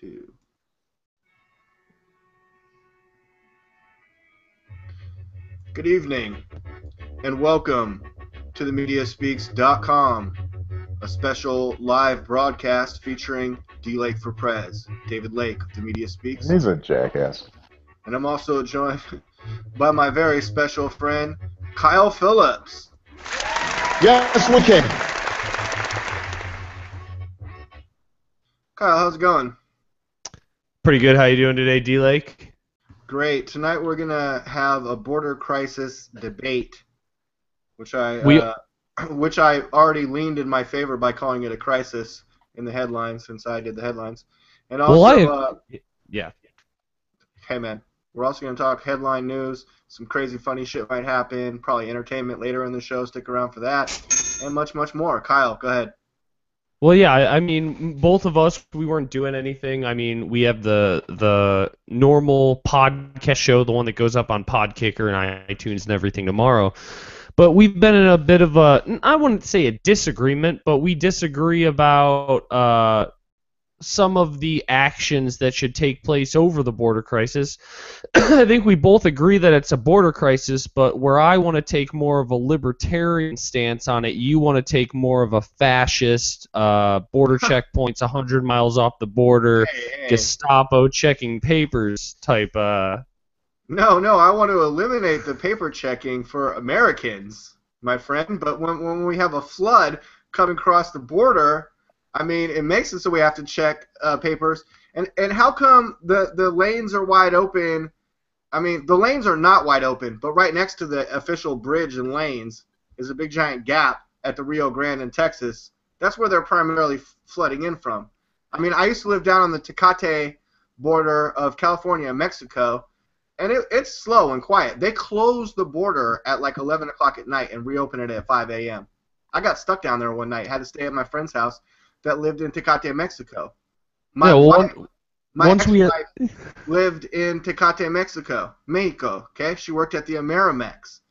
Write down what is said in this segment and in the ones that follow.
2. Good evening, and welcome to the MediaSpeaks.com, a special live broadcast featuring D. Lake for Prez, David Lake of the Media Speaks. He's a jackass. And I'm also joined by my very special friend, Kyle Phillips. Yes, we can. Kyle, how's it going? Pretty good. How you doing today, D. Lake? Great. Tonight we're going to have a border crisis debate, which I already leaned in my favor by calling it a crisis in the headlines since I did the headlines. And also, yeah. Hey, man. We're also going to talk headline news. Some crazy funny shit might happen. Probably entertainment later in the show. Stick around for that. And much, much more. Kyle, go ahead. Well, yeah, I mean, both of us, we weren't doing anything. I mean, we have the normal podcast show, the one that goes up on Podkicker and iTunes and everything tomorrow. But we've been in a bit of a, I wouldn't say a disagreement, but we disagree about some of the actions that should take place over the border crisis. I think we both agree that it's a border crisis, but where I want to take more of a libertarian stance on it, you want to take more of a fascist, border checkpoints 100 miles off the border, Gestapo checking papers type. No, I want to eliminate the paper checking for Americans, my friend, but when we have a flood coming across the border, I mean, it makes it so we have to check papers. And how come the lanes are wide open? I mean, the lanes are not wide open, but right next to the official bridge and lanes is a big giant gap at the Rio Grande in Texas. That's where they're primarily flooding in from. I mean, I used to live down on the Tecate border of California and Mexico, and it's slow and quiet. They close the border at like 11 o'clock at night and reopen it at 5 a.m. I got stuck down there one night, had to stay at my friend's house that lived in Tecate, Mexico. My ex-wife lived in Tecate, Mexico, okay? She worked at the Amerimex.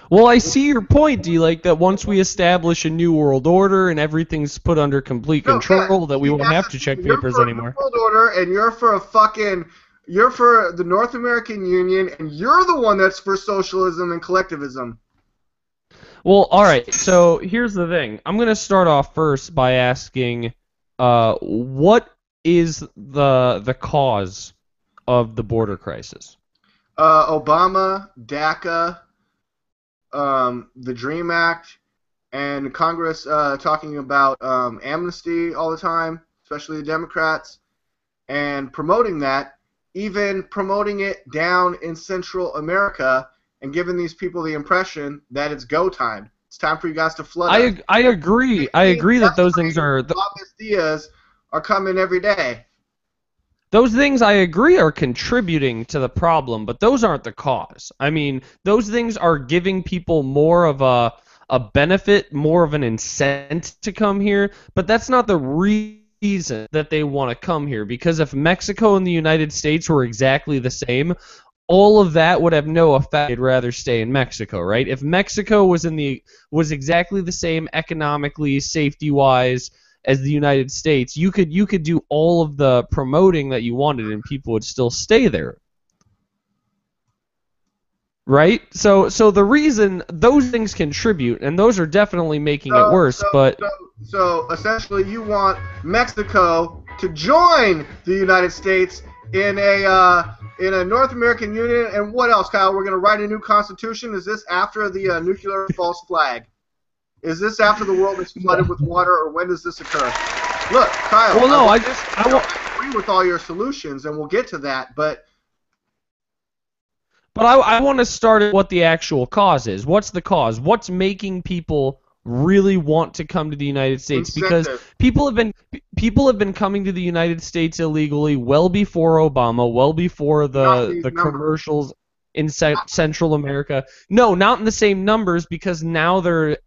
Well, I see your point, D. Lake, that once we establish a new world order and everything's put under complete control, that we won't have to check papers anymore. World order, and you're for the North American Union, and you're the one that's for socialism and collectivism. Well, all right, so here's the thing. I'm going to start off first by asking, what is the cause of the border crisis? Obama, DACA, the DREAM Act, and Congress talking about amnesty all the time, especially the Democrats, and promoting that, even promoting it down in Central America, and giving these people the impression that it's go time. It's time for you guys to flood us. I agree. I agree that those things are... Ideas are coming every day. Those things, I agree, are contributing to the problem, but those aren't the cause. I mean, those things are giving people more of a benefit, more of an incentive to come here, but that's not the reason that they want to come here, because if Mexico and the United States were exactly the same, all of that would have no effect. They'd rather stay in Mexico, right? If Mexico was exactly the same economically, safety-wise as the United States, you could do all of the promoting that you wanted, and people would still stay there, right? So the reason those things contribute, and those are definitely making it worse. So essentially, you want Mexico to join the United States in a North American Union, and what else, Kyle? We're going to write a new constitution. Is this after the nuclear false flag? Is this after the world is flooded with water, or when does this occur? Look, Kyle. Well, no, I agree with all your solutions, and we'll get to that. But I want to start at what the actual cause is. What's the cause? What's making people really want to come to the United States? Because people have been coming to the United States illegally well before Obama, well before the commercials in Central America. No, not in the same numbers, because now their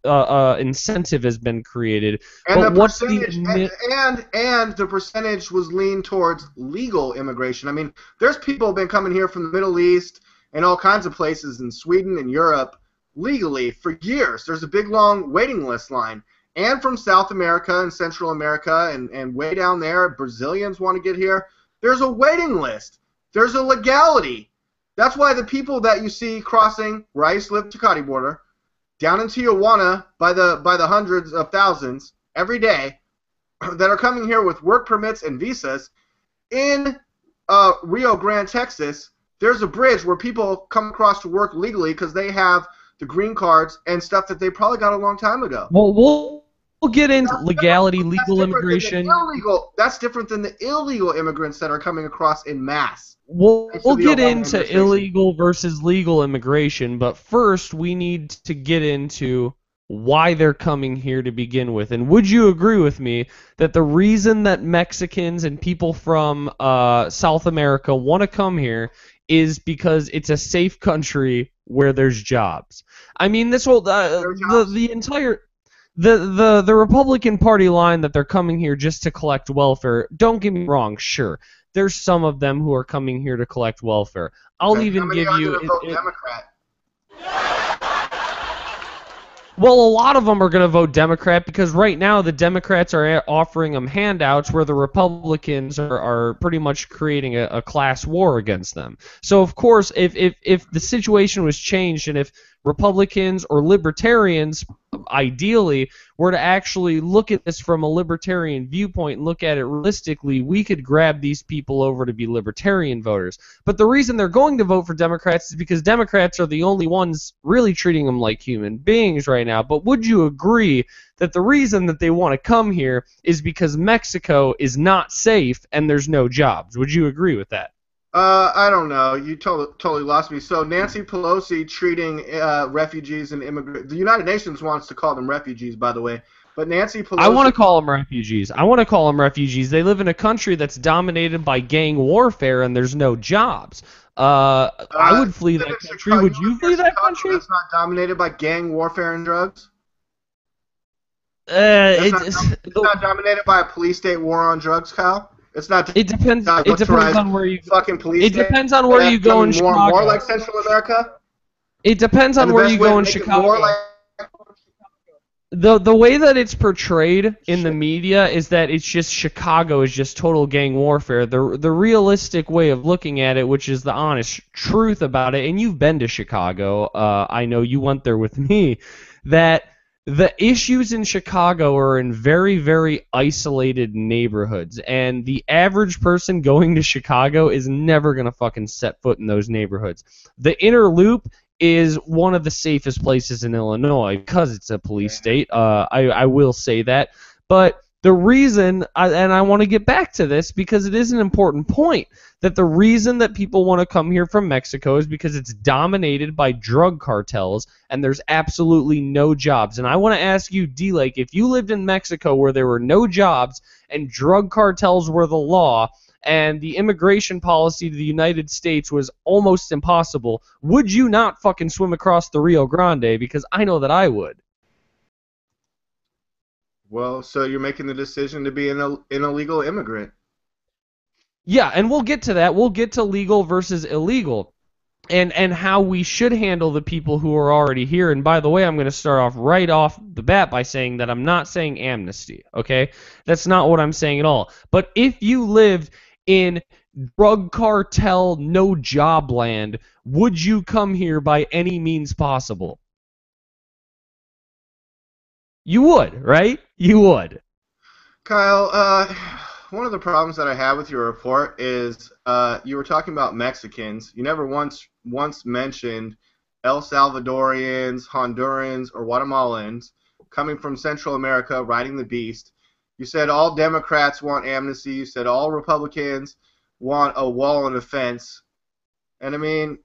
incentive has been created. And but what's the percentage was leaned towards legal immigration. I mean, there's people who've been coming here from the Middle East and all kinds of places in Sweden and Europe legally for years. There's a big long waiting list line. and from South America and Central America and way down there, Brazilians want to get here. There's a waiting list. There's a legality. That's why the people that you see crossing where I used to live, Tecate border, down in Tijuana by the hundreds of thousands every day that are coming here with work permits and visas, in Rio Grande, Texas, there's a bridge where people come across to work legally because they have the green cards and stuff that they probably got a long time ago. Well, we'll get into legality, legal immigration. That's different than the illegal immigrants that are coming across in mass. We'll get into illegal versus legal immigration, but first we need to get into why they're coming here to begin with. And would you agree with me that the reason that Mexicans and people from South America want to come here is because it's a safe country where there's jobs? I mean, this whole the entire the Republican Party line that they're coming here just to collect welfare. Don't get me wrong, sure, there's some of them who are coming here to collect welfare. I'll even give you. Democrat? Well, a lot of them are going to vote Democrat because right now the Democrats are offering them handouts where the Republicans are pretty much creating a class war against them. So, of course, if the situation was changed and if Republicans or Libertarians, ideally, were to actually look at this from a libertarian viewpoint and look at it realistically, we could grab these people over to be libertarian voters. But the reason they're going to vote for Democrats is because Democrats are the only ones really treating them like human beings right now. But would you agree that the reason that they want to come here is because Mexico is not safe and there's no jobs? Would you agree with that? I don't know. You totally lost me. So Nancy Pelosi treating refugees and immigrants. The United Nations wants to call them refugees, by the way. But Nancy Pelosi. I want to call them refugees. They live in a country that's dominated by gang warfare and there's no jobs. I would flee that country. Chicago, would you flee that country? That's not dominated by gang warfare and drugs? It's not dominated by a police state war on drugs, Kyle? It's not. It depends. It depends on where you. Fucking police. It depends on where you go in Chicago. More like Central America. It depends on where you go in Chicago. The way that it's portrayed in the media is that it's just Chicago is just total gang warfare. The realistic way of looking at it, which is the honest truth about it, and you've been to Chicago. I know you went there with me. That the issues in Chicago are in very, very isolated neighborhoods, and the average person going to Chicago is never going to fucking set foot in those neighborhoods. The inner loop is one of the safest places in Illinois because it's a police state. I will say that. But the reason, and I want to get back to this because it is an important point, that the reason that people want to come here from Mexico is because it's dominated by drug cartels and there's absolutely no jobs. And I want to ask you, D-Lake, if you lived in Mexico where there were no jobs and drug cartels were the law and the immigration policy to the United States was almost impossible, would you not fucking swim across the Rio Grande? Because I know that I would. Well, so you're making the decision to be an illegal immigrant. Yeah, and we'll get to that. We'll get to legal versus illegal and how we should handle the people who are already here. And by the way, I'm going to start off right off the bat by saying that I'm not saying amnesty, okay? That's not what I'm saying at all. But if you lived in drug cartel, no job land, would you come here by any means possible? You would, right? You would. Kyle, one of the problems that I have with your report is you were talking about Mexicans. You never once mentioned El Salvadorians, Hondurans, or Guatemalans coming from Central America riding the beast. You said all Democrats want amnesty. You said all Republicans want a wall and a fence. And I mean,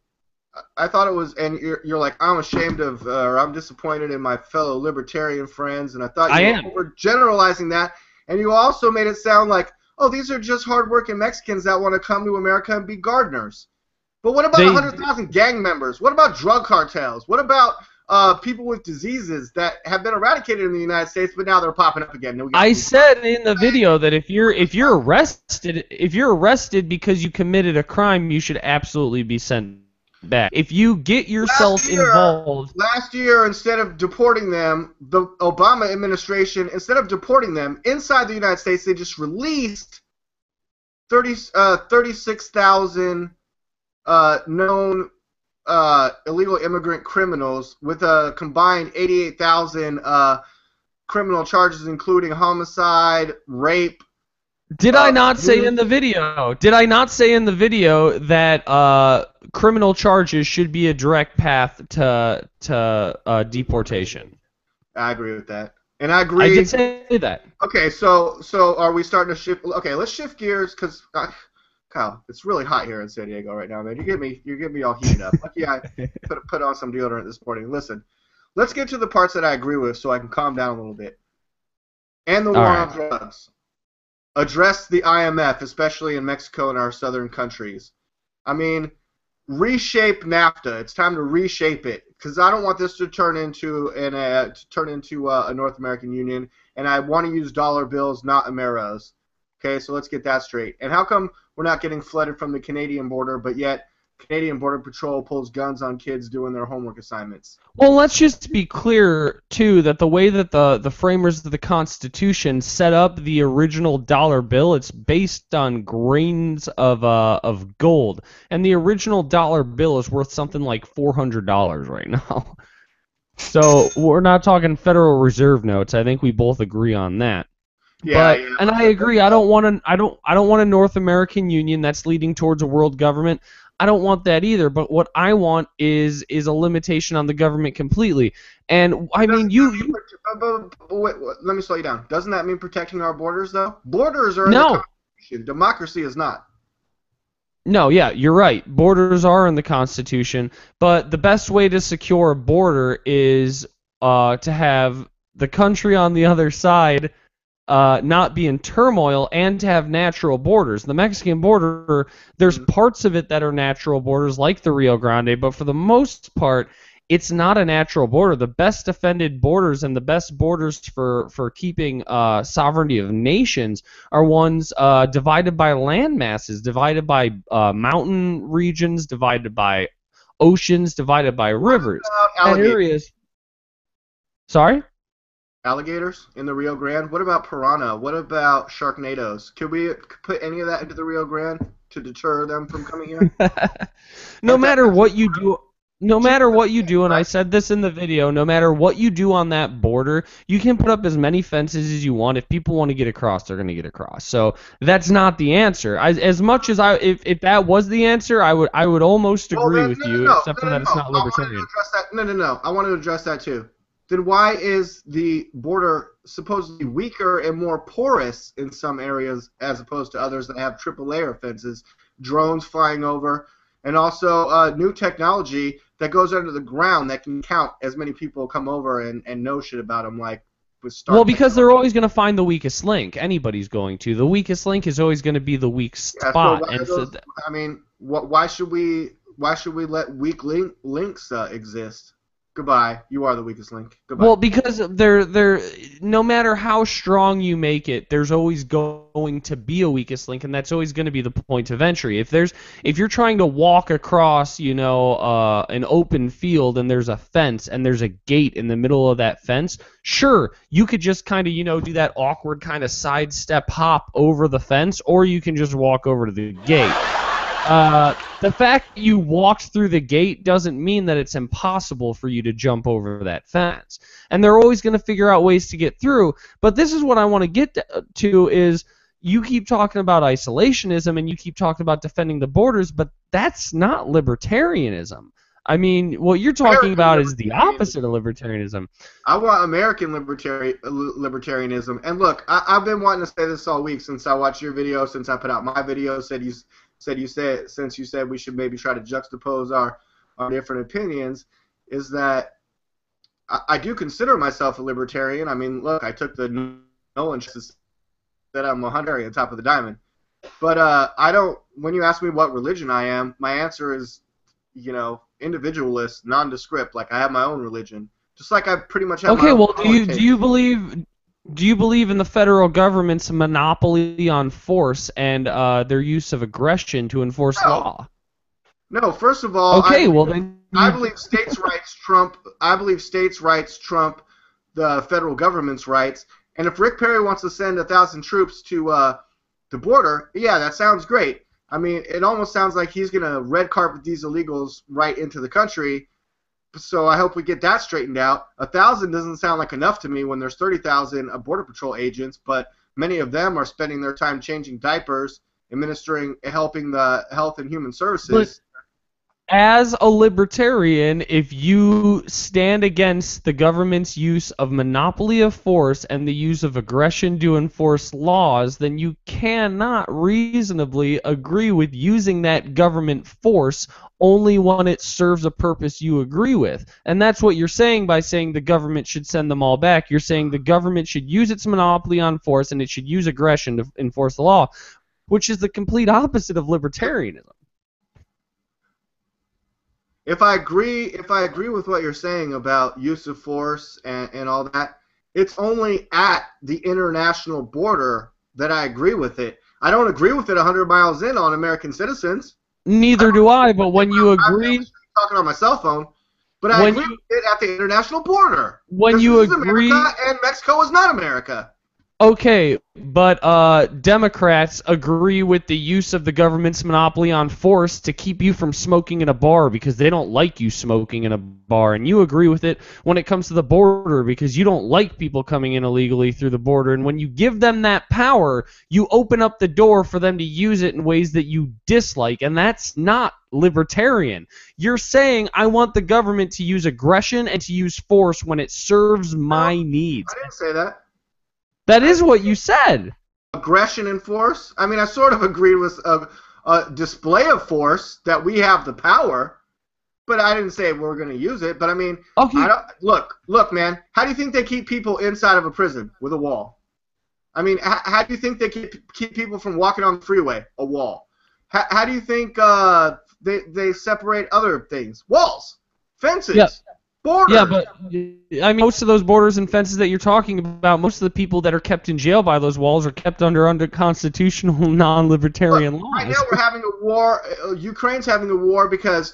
I thought it was, and you're like, I'm ashamed of, or I'm disappointed in my fellow libertarian friends, and I thought you were generalizing that, and you also made it sound like, oh, these are just hardworking Mexicans that want to come to America and be gardeners. But what about 100,000 gang members? What about drug cartels? What about people with diseases that have been eradicated in the United States, but now they're popping up again? I said in the video that if you're arrested because you committed a crime, you should absolutely be sent back. If you get yourself involved... Last year, instead of deporting them, the Obama administration, instead of deporting them inside the United States, they just released 36,000 known illegal immigrant criminals with a combined 88,000 criminal charges, including homicide, rape. Did I not say in the video? Did I not say in the video that criminal charges should be a direct path to deportation? I agree with that, and I agree. I did say that. Okay, so are we starting to shift? Okay, let's shift gears because Kyle, it's really hot here in San Diego right now, man. You get me all heated up. Lucky I put on some deodorant this morning. Listen, let's get to the parts that I agree with, so I can calm down a little bit. And the war on drugs. Address the IMF, especially in Mexico and our southern countries. I mean, reshape NAFTA. It's time to reshape it because I don't want this to turn into a North American Union, and I want to use dollar bills, not Ameros. Okay, so let's get that straight. And how come we're not getting flooded from the Canadian border, but yet Canadian Border Patrol pulls guns on kids doing their homework assignments? Well, let's just be clear, too, that the way that the framers of the Constitution set up the original dollar bill, it's based on grains of gold. And the original dollar bill is worth something like $400 right now. So we're not talking Federal Reserve notes. I think we both agree on that. Yeah, And I agree. I don't want a North American Union that's leading towards a world government. I don't want that either, but what I want is a limitation on the government completely. And I mean, wait, let me slow you down. Doesn't that mean protecting our borders, though? Borders are in the Constitution. Democracy is not. No, yeah, you're right. Borders are in the Constitution, but the best way to secure a border is to have the country on the other side not be in turmoil and to have natural borders. The Mexican border, there's parts of it that are natural borders like the Rio Grande, but for the most part, it's not a natural border. The best defended borders and the best borders for keeping sovereignty of nations are ones divided by land masses, divided by mountain regions, divided by oceans, divided by rivers. And areas. Sorry? Alligators in the Rio Grande? What about piranha? What about sharknadoes? Could we put any of that into the Rio Grande to deter them from coming here? No matter what you do, and I said this in the video, no matter what you do on that border, you can put up as many fences as you want. If people want to get across, they're going to get across. So that's not the answer. As much as if that was the answer, I would almost agree with you, except for that it's not libertarian. I want to address that too. Then why is the border supposedly weaker and more porous in some areas as opposed to others that have triple layer fences, drones flying over, and also new technology that goes under the ground that can count as many people come over and know shit about them, like with Star. Well, because they're always going to find the weakest link. Anybody's going to. The weakest link is always going to be the weak spot. Why should we let weak links exist? Goodbye. You are the weakest link. Goodbye. Well, because they're no matter how strong you make it, there's always going to be a weakest link, and that's always going to be the point of entry. If you're trying to walk across, an open field and there's a fence and there's a gate in the middle of that fence, sure, you could just kind of, do that awkward kind of sidestep hop over the fence, or you can just walk over to the gate. The fact that you walked through the gate doesn't mean that it's impossible for you to jump over that fence. And they're always going to figure out ways to get through. But this is what I want to get to is you keep talking about isolationism and you keep talking about defending the borders, but that's not libertarianism. I mean, what you're talking about is the opposite of libertarianism. I want American libertarianism. And look, I've been wanting to say this all week since I watched your video, since I put out my video, since you said we should maybe try to juxtapose our different opinions, is that I do consider myself a libertarian. I mean, look, I took the Nolan test that I'm a Hunter on top of the diamond. But I don't. When you ask me what religion I am, my answer is, individualist, nondescript. Like I have my own religion, just like I pretty much have. Okay, my well, own do you believe in the federal government's monopoly on force and their use of aggression to enforce law? No, first of all, Okay, well then. I believe states' rights trump. I believe states' rights trump the federal government's rights. And if Rick Perry wants to send 1,000 troops to the border, yeah, that sounds great. I mean, it almost sounds like he's gonna red carpet these illegals right into the country. So I hope we get that straightened out. 1,000 doesn't sound like enough to me when there's 30,000 Border Patrol agents, but many of them are spending their time changing diapers, helping the Health and Human Services. As a libertarian, if you stand against the government's use of monopoly of force and the use of aggression to enforce laws, then you cannot reasonably agree with using that government force only when it serves a purpose you agree with. And that's what you're saying by saying the government should send them all back. You're saying the government should use its monopoly on force and it should use aggression to enforce the law, which is the complete opposite of libertarianism. If I agree with what you're saying about use of force and all that, it's only at the international border that I agree with it. I don't agree with it 100 miles in on American citizens. Neither do I, but when you agree... I'm talking on my cell phone, but I agree with it at the international border. When you agree... America and Mexico is not America. Okay, but Democrats agree with the use of the government's monopoly on force to keep you from smoking in a bar because they don't like you smoking in a bar, and you agree with it when it comes to the border because you don't like people coming in illegally through the border, and when you give them that power, you open up the door for them to use it in ways that you dislike, and that's not libertarian. You're saying I want the government to use aggression and to use force when it serves my needs. I didn't say that. That is what you said. Aggression and force? I mean, I sort of agreed with a display of force that we have the power, but I didn't say we're going to use it. But I mean, okay. Look, man, how do you think they keep people inside of a prison with a wall? I mean, how do you think they keep people from walking on the freeway? A wall. How do you think they separate other things? Walls, fences. Yeah. Borders. Yeah, but I mean, most of those borders and fences that you're talking about, most of the people that are kept in jail by those walls are kept under constitutional, non-libertarian laws. Right now we're having a war. Ukraine's having a war because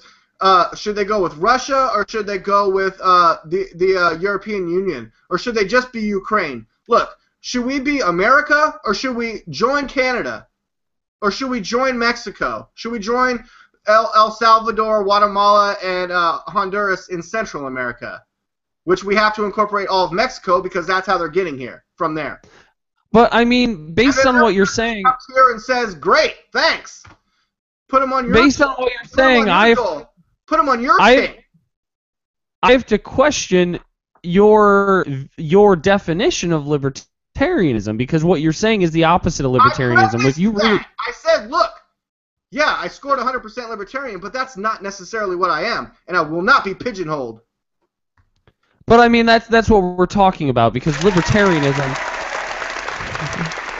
should they go with Russia or should they go with the European Union or should they just be Ukraine? Look, should we be America or should we join Canada or should we join Mexico? Should we join El Salvador, Guatemala, and Honduras in Central America, which we have to incorporate all of Mexico because that's how they're getting here from there. But I mean, based on what you're saying, comes here and says, "Great, thanks." Put them on your. Based on what you're saying, put them on your thing. I have to question your definition of libertarianism because what you're saying is the opposite of libertarianism. If you really, I said, look. Yeah, I scored 100% libertarian, but that's not necessarily what I am, and I will not be pigeonholed. But I mean, that's what we're talking about, because libertarianism...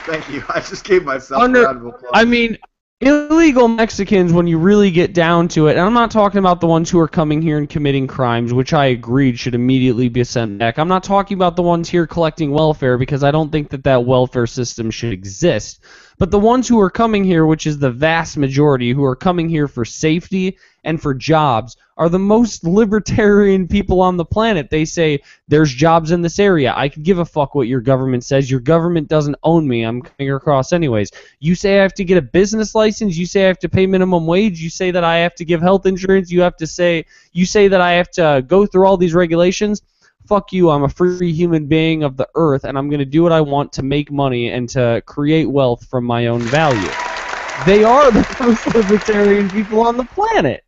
Thank you. I just gave myself a round of applause. I mean, illegal Mexicans, when you really get down to it, and I'm not talking about the ones who are coming here and committing crimes, which I agreed should immediately be sent back. I'm not talking about the ones here collecting welfare, because I don't think that welfare system should exist. But the ones who are coming here, which is the vast majority, who are coming here for safety and for jobs, are the most libertarian people on the planet. They say, there's jobs in this area. I could give a fuck what your government says. Your government doesn't own me. I'm coming across anyways. You say I have to get a business license. You say I have to pay minimum wage. You say that I have to give health insurance. You say that I have to go through all these regulations. Fuck you, I'm a free human being of the earth, and I'm going to do what I want to make money and to create wealth from my own value. They are the most libertarian people on the planet.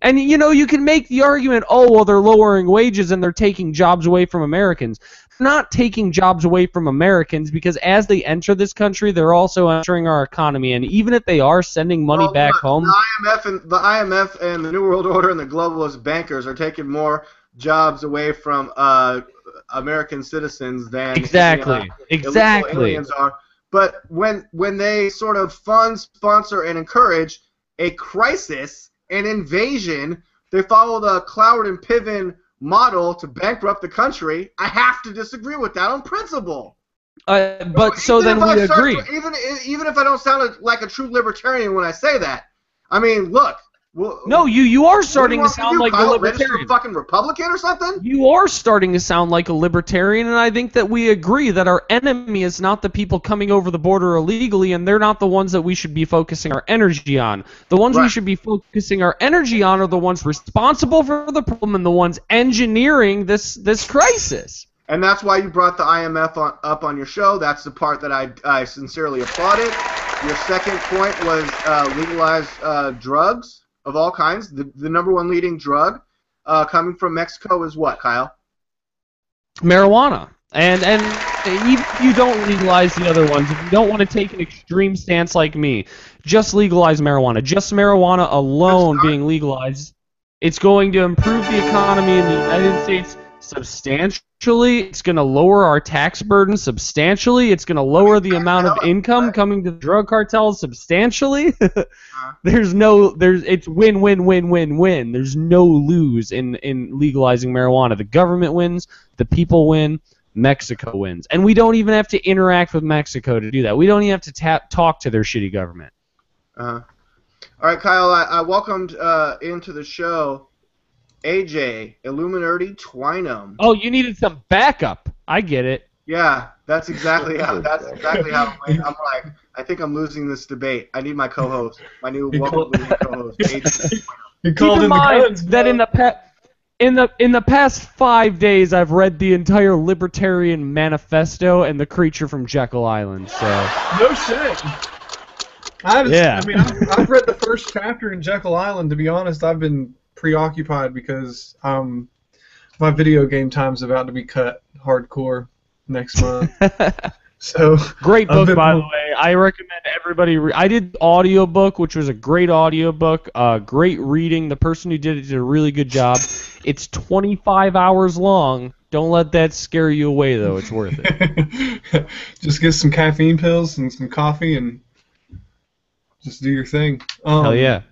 And, you know, you can make the argument, oh, well, they're lowering wages and they're taking jobs away from Americans. They're not taking jobs away from Americans because as they enter this country, they're also entering our economy. And even if they are sending money back home... The IMF and the New World Order and the globalist bankers are taking more jobs away from American citizens than exactly aliens are. But when they sort of fund, sponsor, and encourage a crisis, an invasion, they follow the Cloward and Piven model to bankrupt the country. I have to disagree with that on principle. But so then we agree. Even if I don't sound like a true libertarian when I say that, I mean, look, Well, No, you are what do starting you to want me sound do, like a Kyle? Register libertarian. fucking Republican or something? You are starting to sound like a libertarian, and I think that we agree that our enemy is not the people coming over the border illegally, and they're not the ones that we should be focusing our energy on. The ones we Right. should be focusing our energy on are the ones responsible for the problem and the ones engineering this crisis. And that's why you brought the IMF up on your show. That's the part that I sincerely applauded. Your second point was legalize drugs of all kinds. The number one leading drug coming from Mexico is what, Kyle? Marijuana. And even if you don't legalize the other ones, if you don't want to take an extreme stance like me, just legalize marijuana. Just marijuana alone being legalized, it's going to improve the economy in the United States substantially. It's going to lower our tax burden substantially. It's going to lower the amount of income coming to the drug cartels substantially. It's win, win, win, win, win. There's no lose in legalizing marijuana. The government wins, the people win, Mexico wins. And we don't even have to interact with Mexico to do that. We don't even have to talk to their shitty government. All right, Kyle, I welcomed into the show AJ, Illuminati Twinum. Oh, you needed some backup. I get it. Yeah, that's exactly how it went. I'm like, I think I'm losing this debate. I need my co-host, my new welcome co-host, AJ. Keep in mind that in the past 5 days, I've read the entire Libertarian Manifesto and The Creature from Jekyll Island. So no shit. I've read the first chapter in Jekyll Island. To be honest, I've been preoccupied because my video game time's about to be cut hardcore next month. So great book, by the way. I recommend everybody. I did audiobook, which was a great audiobook. Great reading. The person who did it did a really good job. It's 25 hours long. Don't let that scare you away, though. It's worth it. Just get some caffeine pills and some coffee and just do your thing. Hell yeah.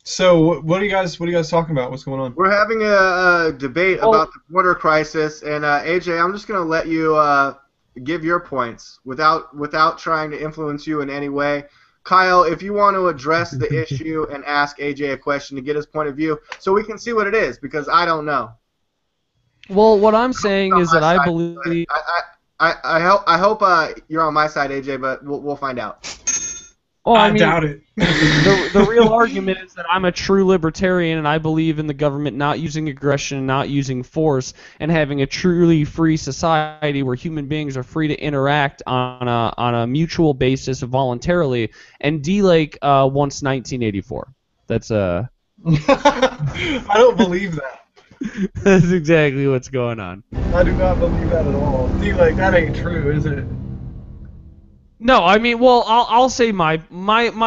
So what are you guys talking about? What's going on? We're having a debate about the border crisis, and AJ, I'm just gonna let you give your points without trying to influence you in any way. Kyle, if you want to address the issue and ask AJ a question to get his point of view, so we can see what it is, because I don't know. Well, what I'm saying is that I believe. I hope you're on my side, AJ, but we'll find out. Well, I doubt it. the real argument is that I'm a true libertarian, and I believe in the government not using aggression, not using force, and having a truly free society where human beings are free to interact on a mutual basis voluntarily. And D-Lake wants 1984. That's I don't believe that. That's exactly what's going on. I do not believe that at all. D-Lake, that ain't true, is it? No, I mean, well, I'll say my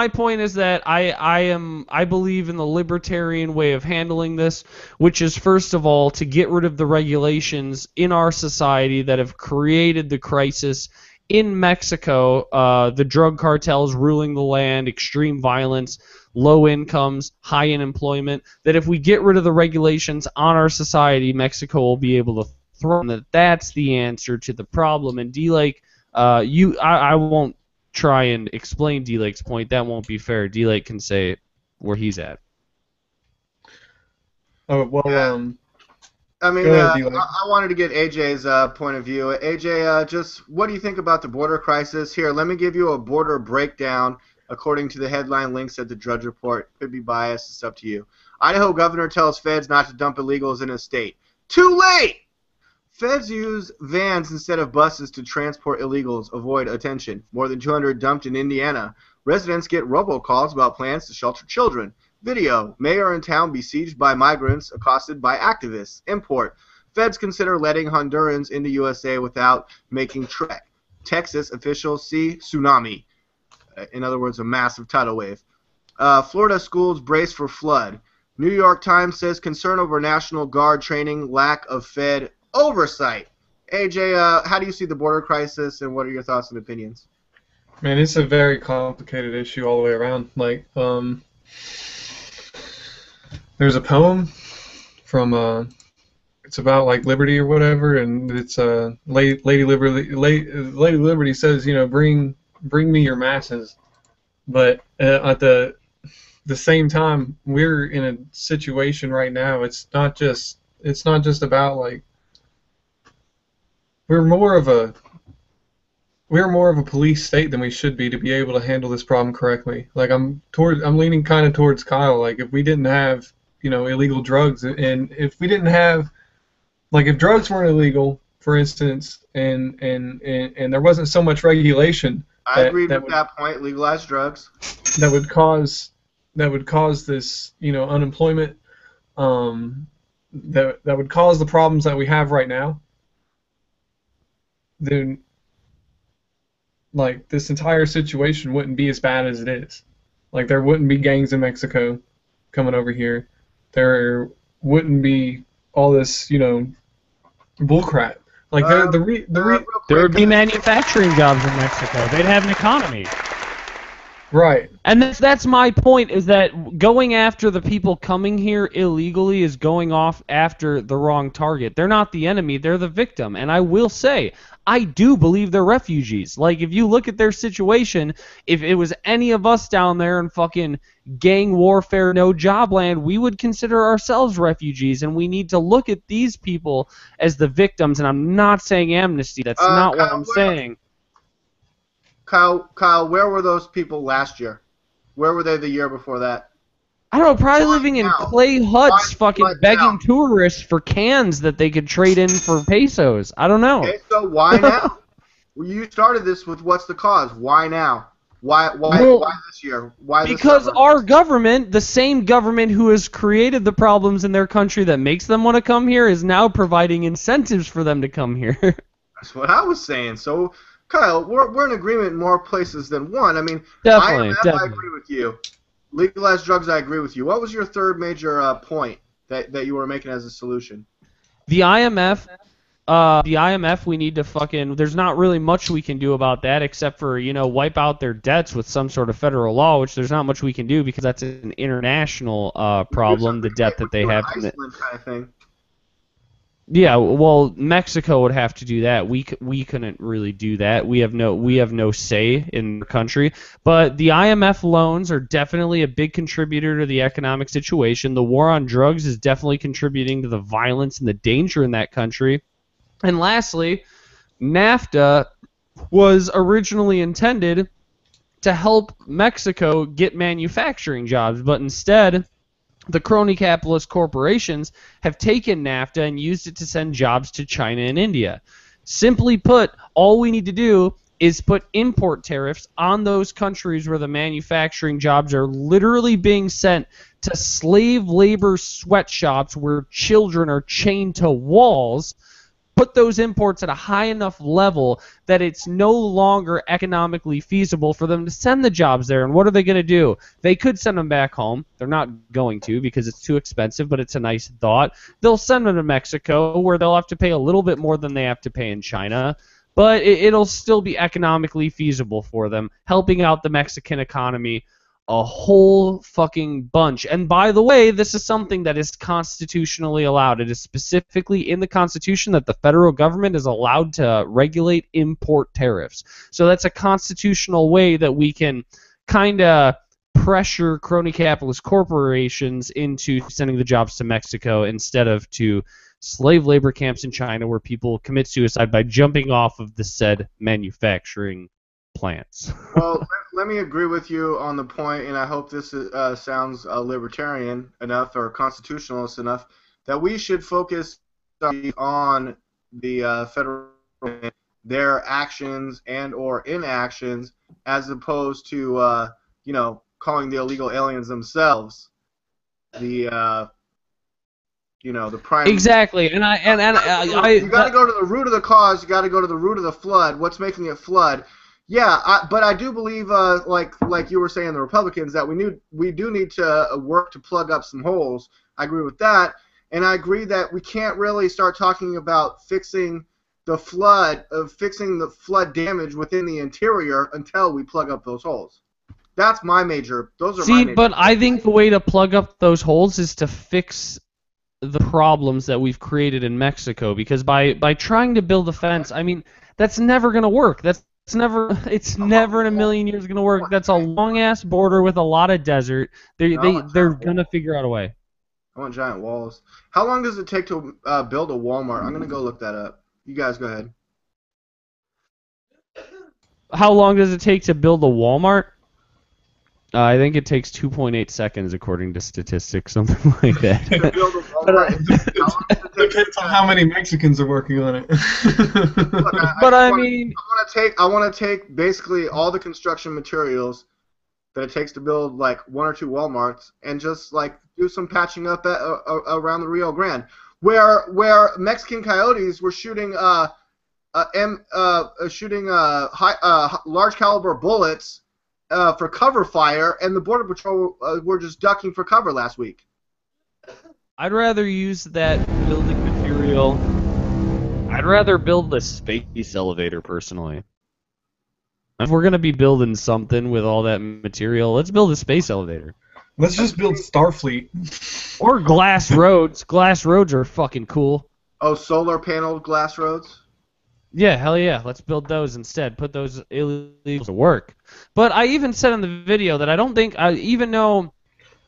point is that I believe in the libertarian way of handling this, which is first of all to get rid of the regulations in our society that have created the crisis in Mexico, the drug cartels ruling the land, extreme violence, low incomes, high unemployment. That if we get rid of the regulations on our society, Mexico will be able to thrive. That's the answer to the problem. And D-Lake. I won't try and explain D-Lake's point. That won't be fair. D-Lake can say where he's at. Oh, well, I mean, ahead, I wanted to get AJ's point of view. AJ, just what do you think about the border crisis? Here, let me give you a border breakdown according to the headline links at the Drudge Report. Could be biased. It's up to you. Idaho governor tells feds not to dump illegals in his state. Too late! Feds use vans instead of buses to transport illegals. Avoid attention. More than 200 dumped in Indiana. Residents get robocalls about plans to shelter children. Video. Mayor in town besieged by migrants accosted by activists. Import. Feds consider letting Hondurans into USA without making trek. Texas officials see tsunami. In other words, a massive tidal wave. Florida schools brace for flood. New York Times says concern over National Guard training, lack of Fed oversight. AJ, how do you see the border crisis, and what are your thoughts and opinions? Man, it's a very complicated issue all the way around. Like, there's a poem from it's about like liberty or whatever, and it's Lady Liberty says, you know, bring me your masses, but at the the same time, we're in a situation right now. It's not just about like we're more of a police state than we should be to be able to handle this problem correctly. Like I'm leaning kind of towards Kyle. Like if we didn't have illegal drugs, and if we didn't have like if drugs weren't illegal, for instance, and there wasn't so much regulation. I agreed with that point. Legalize drugs. That would cause this unemployment. That would cause the problems that we have right now. Then, like, this entire situation wouldn't be as bad as it is. Like, there wouldn't be gangs in Mexico coming over here. There wouldn't be all this, bullcrap. Like, there would be manufacturing jobs in Mexico. They'd have an economy. Right. And that's my point, is that going after the people coming here illegally is going off after the wrong target. They're not the enemy, they're the victim. And I will say, I do believe they're refugees. Like, if you look at their situation, if it was any of us down there in fucking gang warfare, no job land, we would consider ourselves refugees, and we need to look at these people as the victims. And I'm not saying amnesty. That's not what I'm saying. Kyle, where were those people last year? Where were they the year before that? I don't know, probably living in clay huts, fucking begging tourists for cans that they could trade in for pesos. I don't know. Okay, so why now? Well, you started this with what's the cause? Why now? Why this year? Why this because summer? our government, the same government who has created the problems in their country that makes them want to come here, is now providing incentives for them to come here. That's what I was saying. So, Kyle, we're in agreement in more places than one. I mean, definitely. I agree with you. Legalize drugs, I agree with you. What was your third major point that you were making as a solution? The IMF, we need to fucking... There's not really much we can do about that except for, wipe out their debts with some sort of federal law, which there's not much we can do because that's an international problem, the debt that they have. Iceland kind of thing. Yeah, well, Mexico would have to do that. We couldn't really do that. We have no say in the country. But the IMF loans are definitely a big contributor to the economic situation. The war on drugs is definitely contributing to the violence and the danger in that country. And lastly, NAFTA was originally intended to help Mexico get manufacturing jobs, but instead the crony capitalist corporations have taken NAFTA and used it to send jobs to China and India. Simply put, all we need to do is put import tariffs on those countries where the manufacturing jobs are literally being sent to slave labor sweatshops where children are chained to walls. Put those imports at a high enough level that it's no longer economically feasible for them to send the jobs there. And what are they going to do? They could send them back home. They're not going to because it's too expensive, but it's a nice thought. They'll send them to Mexico where they'll have to pay a little bit more than they have to pay in China, but it'll still be economically feasible for them, helping out the Mexican economy a whole fucking bunch. And by the way, this is something that is constitutionally allowed. It is specifically in the Constitution that the federal government is allowed to regulate import tariffs. So that's a constitutional way that we can kind of pressure crony capitalist corporations into sending the jobs to Mexico instead of to slave labor camps in China where people commit suicide by jumping off of the said manufacturing plants. Well, let me agree with you on the point, and I hope this sounds libertarian enough or constitutionalist enough, that we should focus on the federal government, their actions and or inactions, as opposed to calling the illegal aliens themselves the prime. Exactly, and you got to go to the root of the cause. You got to go to the root of the flood. What's making it flood? Yeah, but I do believe, like you were saying, the Republicans, that we do need to work to plug up some holes. I agree with that, and I agree that we can't really start talking about fixing the flood damage within the interior until we plug up those holes. That's my major. Those are my major. But I think the way to plug up those holes is to fix the problems that we've created in Mexico, because by trying to build a fence, I mean, that's never going to work. That's it's never in a million years gonna work. That's a long ass border with a lot of desert. They're gonna figure out a way. I want giant walls. How long does it take to build a Walmart? I'm gonna go look that up. You guys go ahead. How long does it take to build a Walmart? I think it takes 2.8 seconds, according to statistics, something like that. To build a Walmart, Depends on how many Mexicans are working on it. Look, I want to take basically all the construction materials that it takes to build like 1 or 2 Walmarts and just like do some patching up around the Rio Grande, where Mexican coyotes were shooting large caliber bullets for cover fire, and the Border Patrol were just ducking for cover last week. I'd rather use that building material. I'd rather build a space elevator, personally. If we're going to be building something with all that material, let's build a space elevator. Let's just build Starfleet. Or glass roads. Glass roads are fucking cool. Oh, solar panel glass roads? Yeah, hell yeah. Let's build those instead. Put those illegals to work. But I even said in the video that I don't think, even though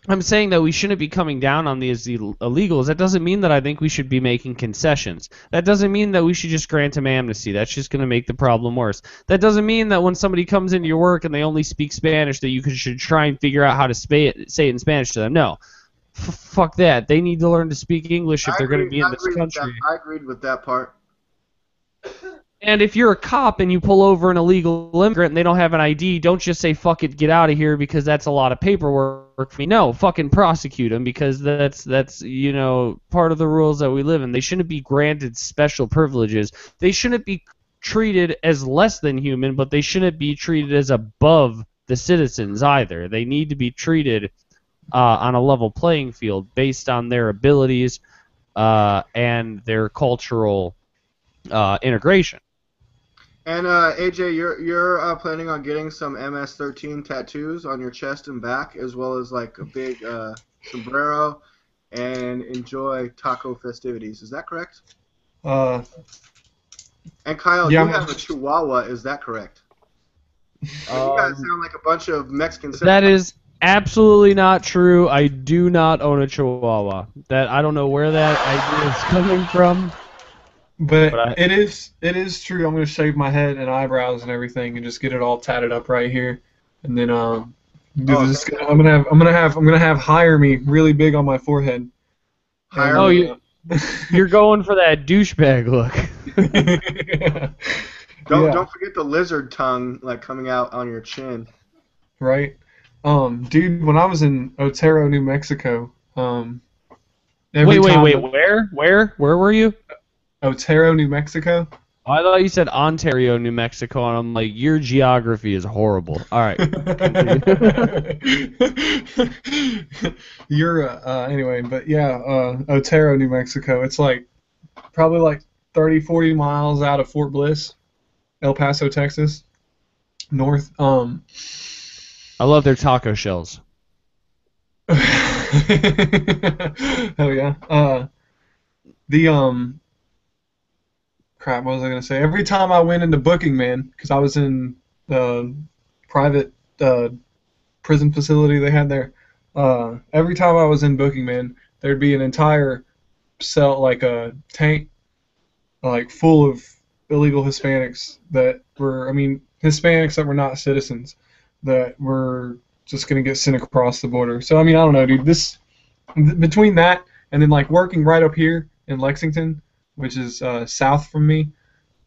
I'm saying that we shouldn't be coming down on these illegals, that doesn't mean that I think we should be making concessions. That doesn't mean that we should just grant them amnesty. That's just going to make the problem worse. That doesn't mean that when somebody comes into your work and they only speak Spanish that you should try and figure out how to say it in Spanish to them. No. Fuck that. They need to learn to speak English if they're going to be in this country. I agreed with that part. And if you're a cop and you pull over an illegal immigrant and they don't have an ID, don't just say, fuck it, get out of here, because that's a lot of paperwork for me. No, fucking prosecute them, because that's part of the rules that we live in. They shouldn't be granted special privileges. They shouldn't be treated as less than human, but they shouldn't be treated as above the citizens either. They need to be treated on a level playing field based on their abilities and their cultural integration. And AJ, you're planning on getting some MS-13 tattoos on your chest and back, as well as like a big sombrero, and enjoy taco festivities. Is that correct? And Kyle, yeah, you have a Chihuahua. Is that correct? You guys sound like a bunch of Mexicans. That is absolutely not true. I do not own a Chihuahua. I don't know where that idea is coming from. But it is true. I'm gonna shave my head and eyebrows and everything, and just get it all tatted up right here, and then I'm gonna have hire me really big on my forehead. You're going for that douchebag look. Don't forget the lizard tongue like coming out on your chin. Right, dude. When I was in Otero, New Mexico, wait, where were you? Otero, New Mexico. I thought you said Ontario, New Mexico, and I'm like, your geography is horrible. All right. Anyway, but yeah, Otero, New Mexico. It's like probably like 30, 40 miles out of Fort Bliss, El Paso, Texas, north. I love their taco shells. Hell yeah. Crap, what was I going to say? Every time I went into booking, man, because I was in the private prison facility they had there, every time I was in booking, man, there'd be an entire cell, like a tank, like full of illegal Hispanics that were, Hispanics that were not citizens, that were just going to get sent across the border. So, I don't know, dude, between that and then, like, working right up here in Lexington, which is south from me,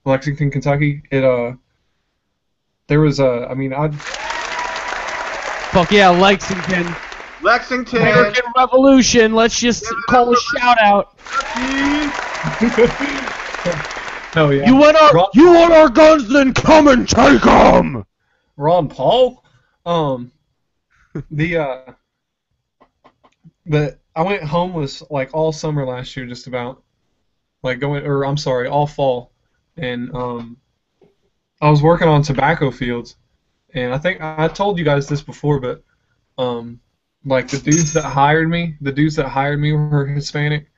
Lexington, Kentucky. There was Fuck yeah, Lexington. Lexington. American Revolution. Let's just call a shout out. Hell yeah. You want our guns? Then come and take them. Ron Paul. But I went homeless like all summer last year, just about. All fall, and I was working on tobacco fields, and I think I told you guys this before, but like the dudes that hired me were Hispanic.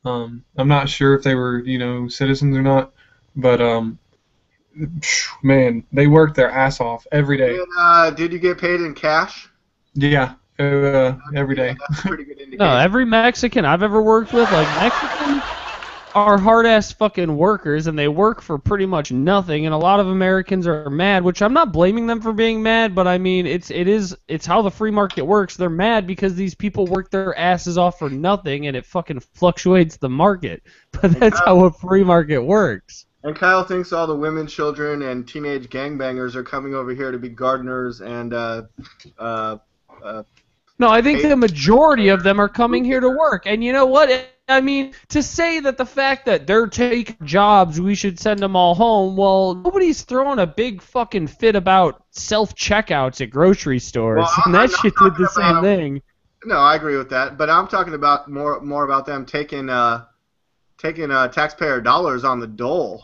I'm not sure if they were, citizens or not, but Man, they work their ass off every day. Did you get paid in cash? Yeah, every Yeah, day. that's a pretty good indication. No, every Mexican I've ever worked with, like Mexicans are hard-ass fucking workers, and they work for pretty much nothing. And a lot of Americans are mad, which I'm not blaming them for being mad, but I mean it's how the free market works. They're mad because these people work their asses off for nothing, and it fucking fluctuates the market. But that's how a free market works. And Kyle thinks all the women, children, and teenage gangbangers are coming over here to be gardeners and No, I think the majority of them are coming here to work. And you know what? I mean, to say that the fact that they're taking jobs, we should send them all home, well, nobody's throwing a big fucking fit about self-checkouts at grocery stores. Well, and that shit did the same thing. No, I agree with that. But I'm talking about more about them taking taxpayer dollars on the dole.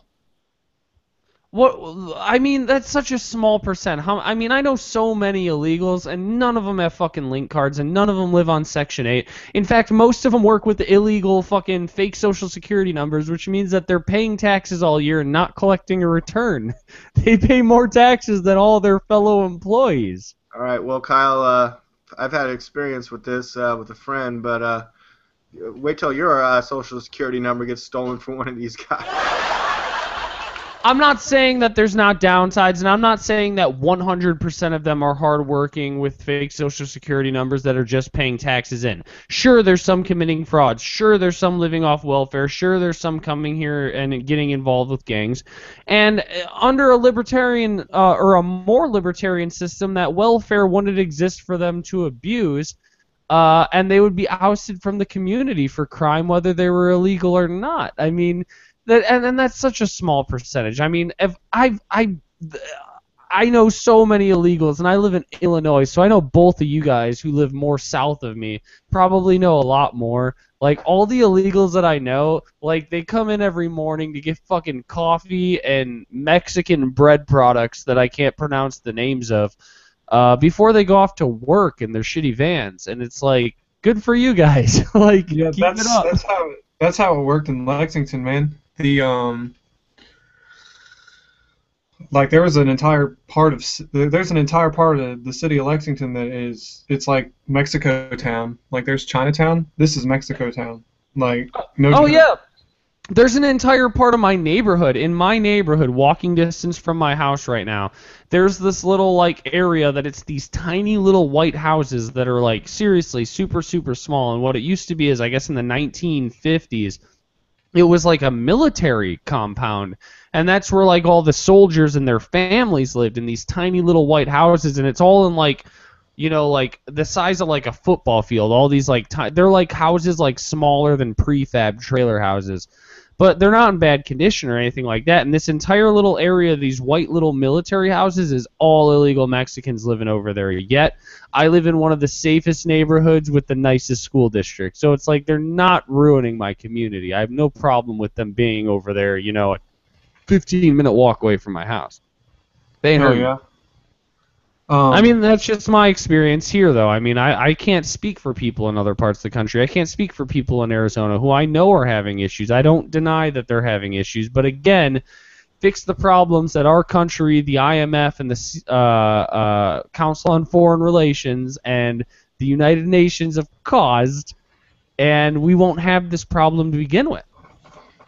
What I mean, that's such a small percent. I mean, I know so many illegals, and none of them have fucking link cards, and none of them live on Section 8. In fact, most of them work with the illegal fucking fake Social Security numbers, which means that they're paying taxes all year and not collecting a return. They pay more taxes than all their fellow employees. All right, well, Kyle, I've had experience with this with a friend, but wait till your Social Security number gets stolen from one of these guys. I'm not saying that there's not downsides, and I'm not saying that 100% of them are hardworking with fake Social Security numbers that are just paying taxes in. Sure, there's some committing frauds. Sure, there's some living off welfare. Sure, there's some coming here and getting involved with gangs. And under a libertarian or a more libertarian system, that welfare wouldn't exist for them to abuse. And they would be ousted from the community for crime, whether they were illegal or not. I mean, and that's such a small percentage. I mean, if I know so many illegals, and I live in Illinois, so I know both of you guys who live more south of me probably know a lot more. Like, all the illegals that I know, like, they come in every morning to get fucking coffee and Mexican bread products that I can't pronounce the names of before they go off to work in their shitty vans. And it's like, good for you guys. Like, Yeah, keep it up. that's how it worked in Lexington, man. Like there's an entire part of the city of Lexington that it's like Mexico town. Like there's Chinatown. This is Mexico town. Like no. Oh yeah. There's an entire part of my neighborhood. In my neighborhood, walking distance from my house right now, there's this little like area that it's these tiny little white houses that are like seriously super super small. And what it used to be is, I guess in the 1950s, it was like a military compound, and that's where like all the soldiers and their families lived in these tiny little white houses, and it's all in like, you know, like the size of like a football field. All these like they're like houses like smaller than prefab trailer houses, but they're not in bad condition or anything like that. And this entire little area, these white little military houses, is all illegal Mexicans living over there. Yet I live in one of the safest neighborhoods with the nicest school district. So it's like they're not ruining my community. I have no problem with them being over there, you know, a 15-minute walk away from my house. They ain't hurting. Yeah. I mean, that's just my experience here, though. I mean, I can't speak for people in other parts of the country. I can't speak for people in Arizona who I know are having issues. I don't deny that they're having issues. But again, fix the problems that our country, the IMF, and the Council on Foreign Relations, and the United Nations have caused, and we won't have this problem to begin with.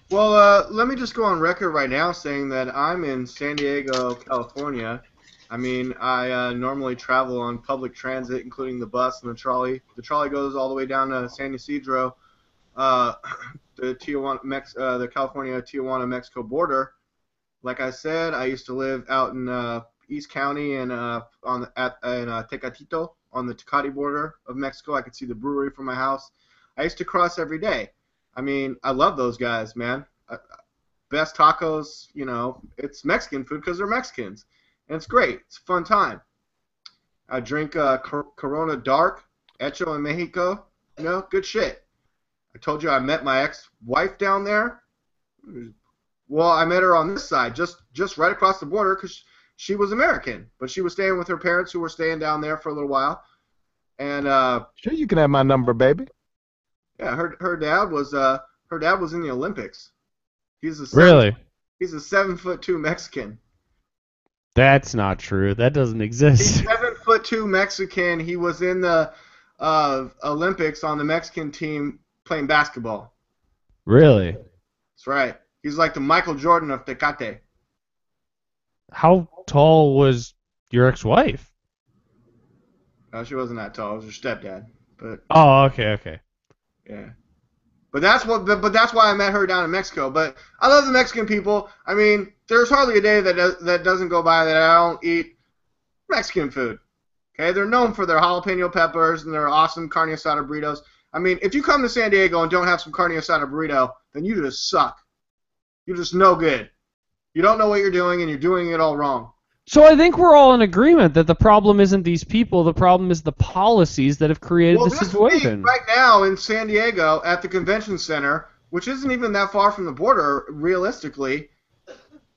Well, let me just go on record right now saying that I'm in San Diego, California. I mean, I normally travel on public transit, including the bus and the trolley. The trolley goes all the way down to San Ysidro, the California Tijuana Mexico border. Like I said, I used to live out in East County and in Tecatito on the Tecate border of Mexico. I could see the brewery from my house. I used to cross every day. I mean, I love those guys, man. Best tacos, you know, it's Mexican food because they're Mexicans. And it's great. It's a fun time. I drink Corona Dark, Hecho in Mexico. You know, good shit. I told you I met my ex-wife down there. Well, I met her on this side, just right across the border, because she was American. But she was staying with her parents, who were staying down there for a little while. And sure, you can have my number, baby. Yeah, her dad was in the Olympics. He's a Really? He's a 7'2" Mexican. That's not true. That doesn't He's exist. 7'2" Mexican. He was in the Olympics on the Mexican team playing basketball. Really? That's right. He's like the Michael Jordan of Tecate. How tall was your ex-wife? No, she wasn't that tall. It was her stepdad. But Oh, okay. yeah. But that's why I met her down in Mexico. But I love the Mexican people. I mean, there's hardly a day that doesn't go by that I don't eat Mexican food. Okay, they're known for their jalapeno peppers and their awesome carne asada burritos. I mean, if you come to San Diego and don't have some carne asada burrito, then you just suck. You're just no good. You don't know what you're doing, and you're doing it all wrong. So I think we're all in agreement that the problem isn't these people. The problem is the policies that have created the situation. Right now in San Diego at the convention center, which isn't even that far from the border, realistically,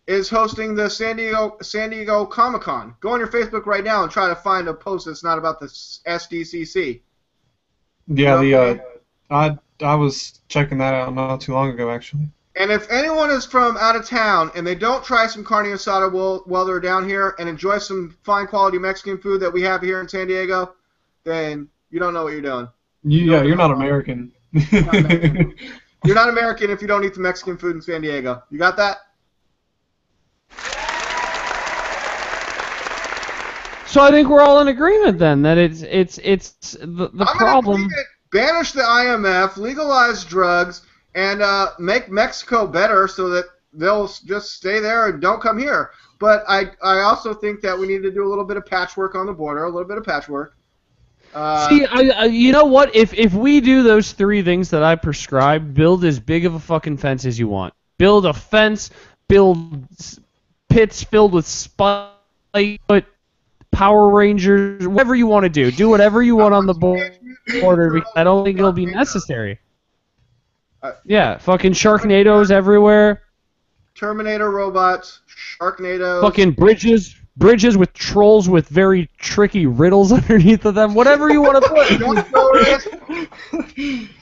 is hosting the San Diego Comic-Con. Go on your Facebook right now and try to find a post that's not about the SDCC. Yeah, I was checking that out not too long ago, actually. And if anyone is from out of town and they don't try some carne asada while they're down here and enjoy some fine quality Mexican food that we have here in San Diego, then you don't know what you're doing. You're not American. You're not American. You're not American if you don't eat the Mexican food in San Diego. You got that? So I think we're all in agreement then that it's the problem. Banish the IMF, legalize drugs, and make Mexico better so that they'll just stay there and don't come here. But I also think that we need to do a little bit of patchwork on the border, a little bit of patchwork. See, you know what? If we do those three things that I prescribed, build as big of a fucking fence as you want. Build a fence, build pits filled with spike, put Power Rangers, whatever you want to do. Do whatever you want on the border because I don't think it'll be necessary. Yeah, fucking Sharknadoes everywhere. Terminator robots, Sharknadoes. Fucking bridges with trolls with very tricky riddles underneath of them. Whatever you want to put.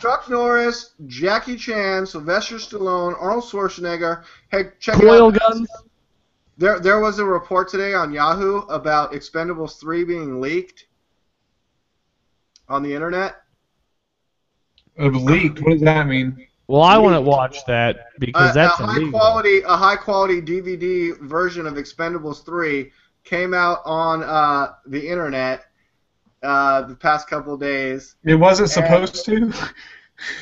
Chuck Norris, Jackie Chan, Sylvester Stallone, Arnold Schwarzenegger. Hey, check Coil it out. guns. There was a report today on Yahoo about Expendables 3 being leaked on the internet. Leaked? What does that mean? Well, I want to watch that because that's illegal. A high quality DVD version of Expendables 3 came out on the internet the past couple of days. It wasn't supposed to?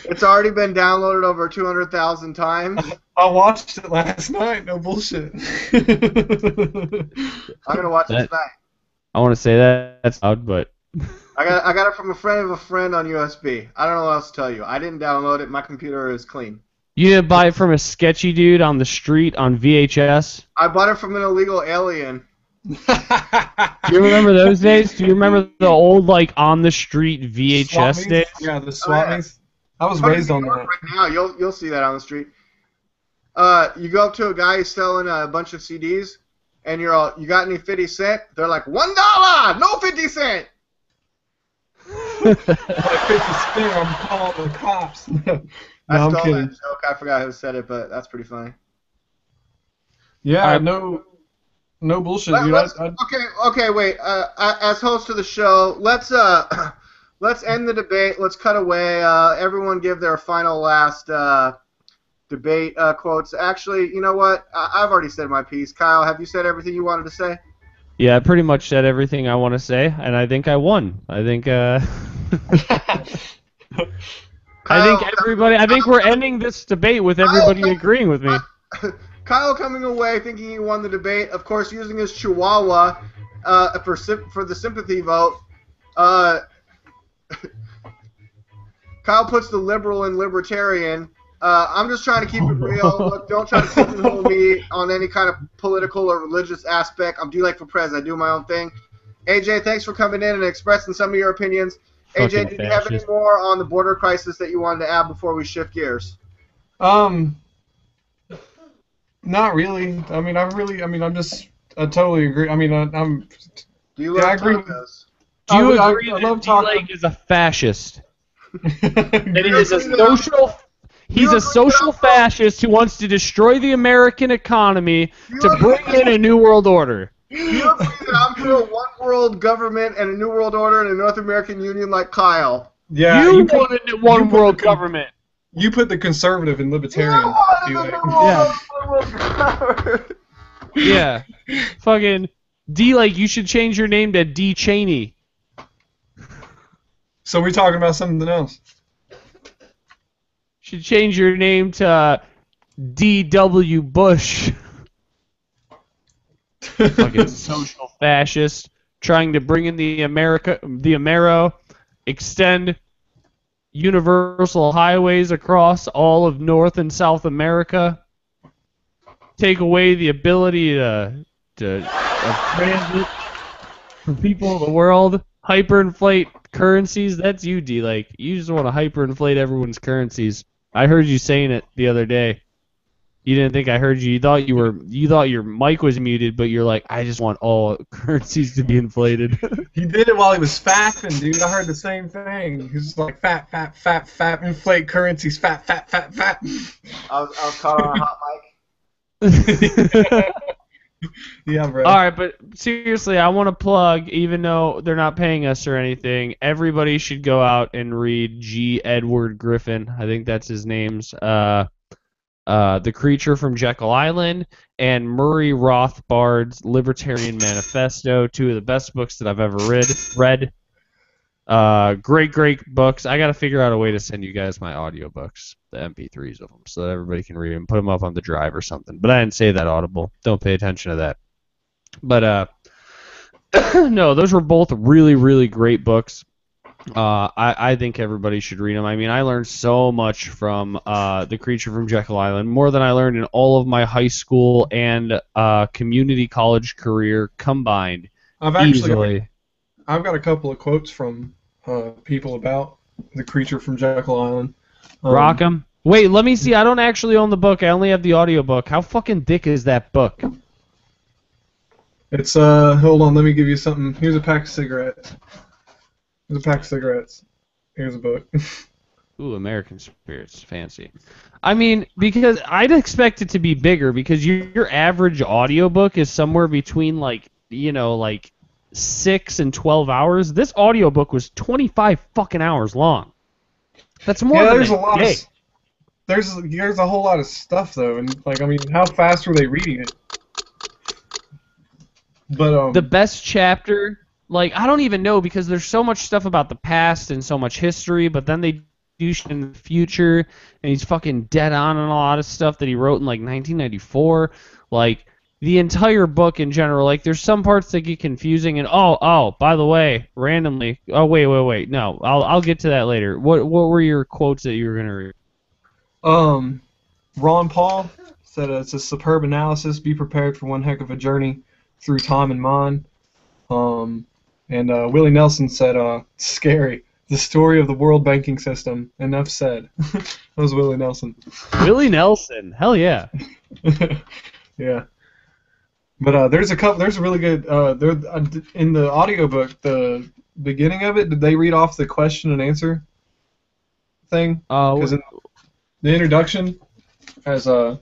It's already been downloaded over 200,000 times. I watched it last night. No bullshit. I'm gonna watch it tonight. I want to say that's loud, but I got it from a friend of a friend on USB. I don't know what else to tell you. I didn't download it. My computer is clean. You didn't buy it from a sketchy dude on the street on VHS? I bought it from an illegal alien. Do you remember those days? Do you remember the old on the street VHS days? Yeah, the SWAT meets. I was raised on that. Right now, you'll see that on the street. You go up to a guy who's selling a bunch of CDs, and you're all, you got any 50 cent? They're like, $1, no 50 cent. 50 cent, I'm calling the cops. I I'm stole kidding. that joke. I forgot who said it, but that's pretty funny. Yeah, no bullshit, dude. Okay, wait. As host of the show, let's end the debate. Let's cut away. Everyone give their final last debate quotes. Actually, you know what? I've already said my piece. Kyle, have you said everything you wanted to say? Yeah, I pretty much said everything I want to say, and I think I won. I think I think we're ending this debate with everybody agreeing with me. Kyle coming away thinking he won the debate, of course, using his chihuahua for the sympathy vote. Kyle puts the liberal in libertarian. I'm just trying to keep it real. Look, don't try to pigeonhole me on any kind of political or religious aspect. I'm D-Like for Prez. I do my own thing. AJ, thanks for coming in and expressing some of your opinions. AJ, did you have any more on the border crisis that you wanted to add before we shift gears? Not really. I totally agree. I mean, Do you love tacos? Do you agree that D-Like is a fascist? And he is a social... He's a social fascist who wants to destroy the American economy to bring in a new world order. You don't believe that I'm for a one world government and a new world order and a North American Union like Kyle. Yeah, you wanted one world government. You put the conservative and libertarian. Yeah. Fucking D, like, you should change your name to D. Cheney. So we're talking about something else. Should change your name to D.W. Bush. Fucking social fascist, trying to bring in the Amero, extend universal highways across all of North and South America, take away the ability of transit for people of the world, hyperinflate currencies. That's you, D. Like, you just want to hyperinflate everyone's currencies. I heard you saying it the other day. You didn't think I heard you. You thought your mic was muted, but you're like, I just want all currencies to be inflated. He did it while he was fapping, dude. I heard the same thing. He was like, fat, inflate currencies, fat. I was caught on a hot mic. Yeah, bro. All right, but seriously, I want to plug, even though they're not paying us or anything, everybody should go out and read G. Edward Griffin. I think that's his name's. The Creature from Jekyll Island, and Murray Rothbard's Libertarian Manifesto, two of the best books that I've ever read. Great books. I got to figure out a way to send you guys my audiobooks, the MP3s of them, so that everybody can read them, put them up on the drive or something. But I didn't say that audible. Don't pay attention to that. But, no, those were both really great books. I think everybody should read them. I mean, I learned so much from The Creature from Jekyll Island, more than I learned in all of my high school and community college career combined. I've got a couple of quotes from people about The Creature from Jekyll Island. Rock 'em. Wait, let me see. I don't actually own the book. I only have the audiobook. How fucking thick is that book? It's, hold on, let me give you something. Here's a pack of cigarettes. Here's a pack of cigarettes. Here's a book. Ooh, American Spirits. Fancy. I mean, because I'd expect it to be bigger, because your average audiobook is somewhere between, like 6 and 12 hours. This audiobook was 25 fucking hours long. That's more than there's a lot of, there's a whole lot of stuff, though. And, like, I mean, how fast were they reading it? But, the best chapter... Like, I don't even know, because there's so much stuff about the past and so much history, but then they do shit in the future, and he's fucking dead on a lot of stuff that he wrote in, like, 1994. Like, the entire book in general, like, there's some parts that get confusing, and, by the way, randomly, wait, no, I'll get to that later. What were your quotes that you were going to read? Ron Paul said it's a superb analysis. Be prepared for one heck of a journey through time and mind. And Willie Nelson said, scary. The story of the world banking system. Enough said. That was Willie Nelson. Willie Nelson. Hell yeah. Yeah. But there's a really good, in the audiobook, the beginning of it, did they read off the question and answer thing? Because in the introduction has a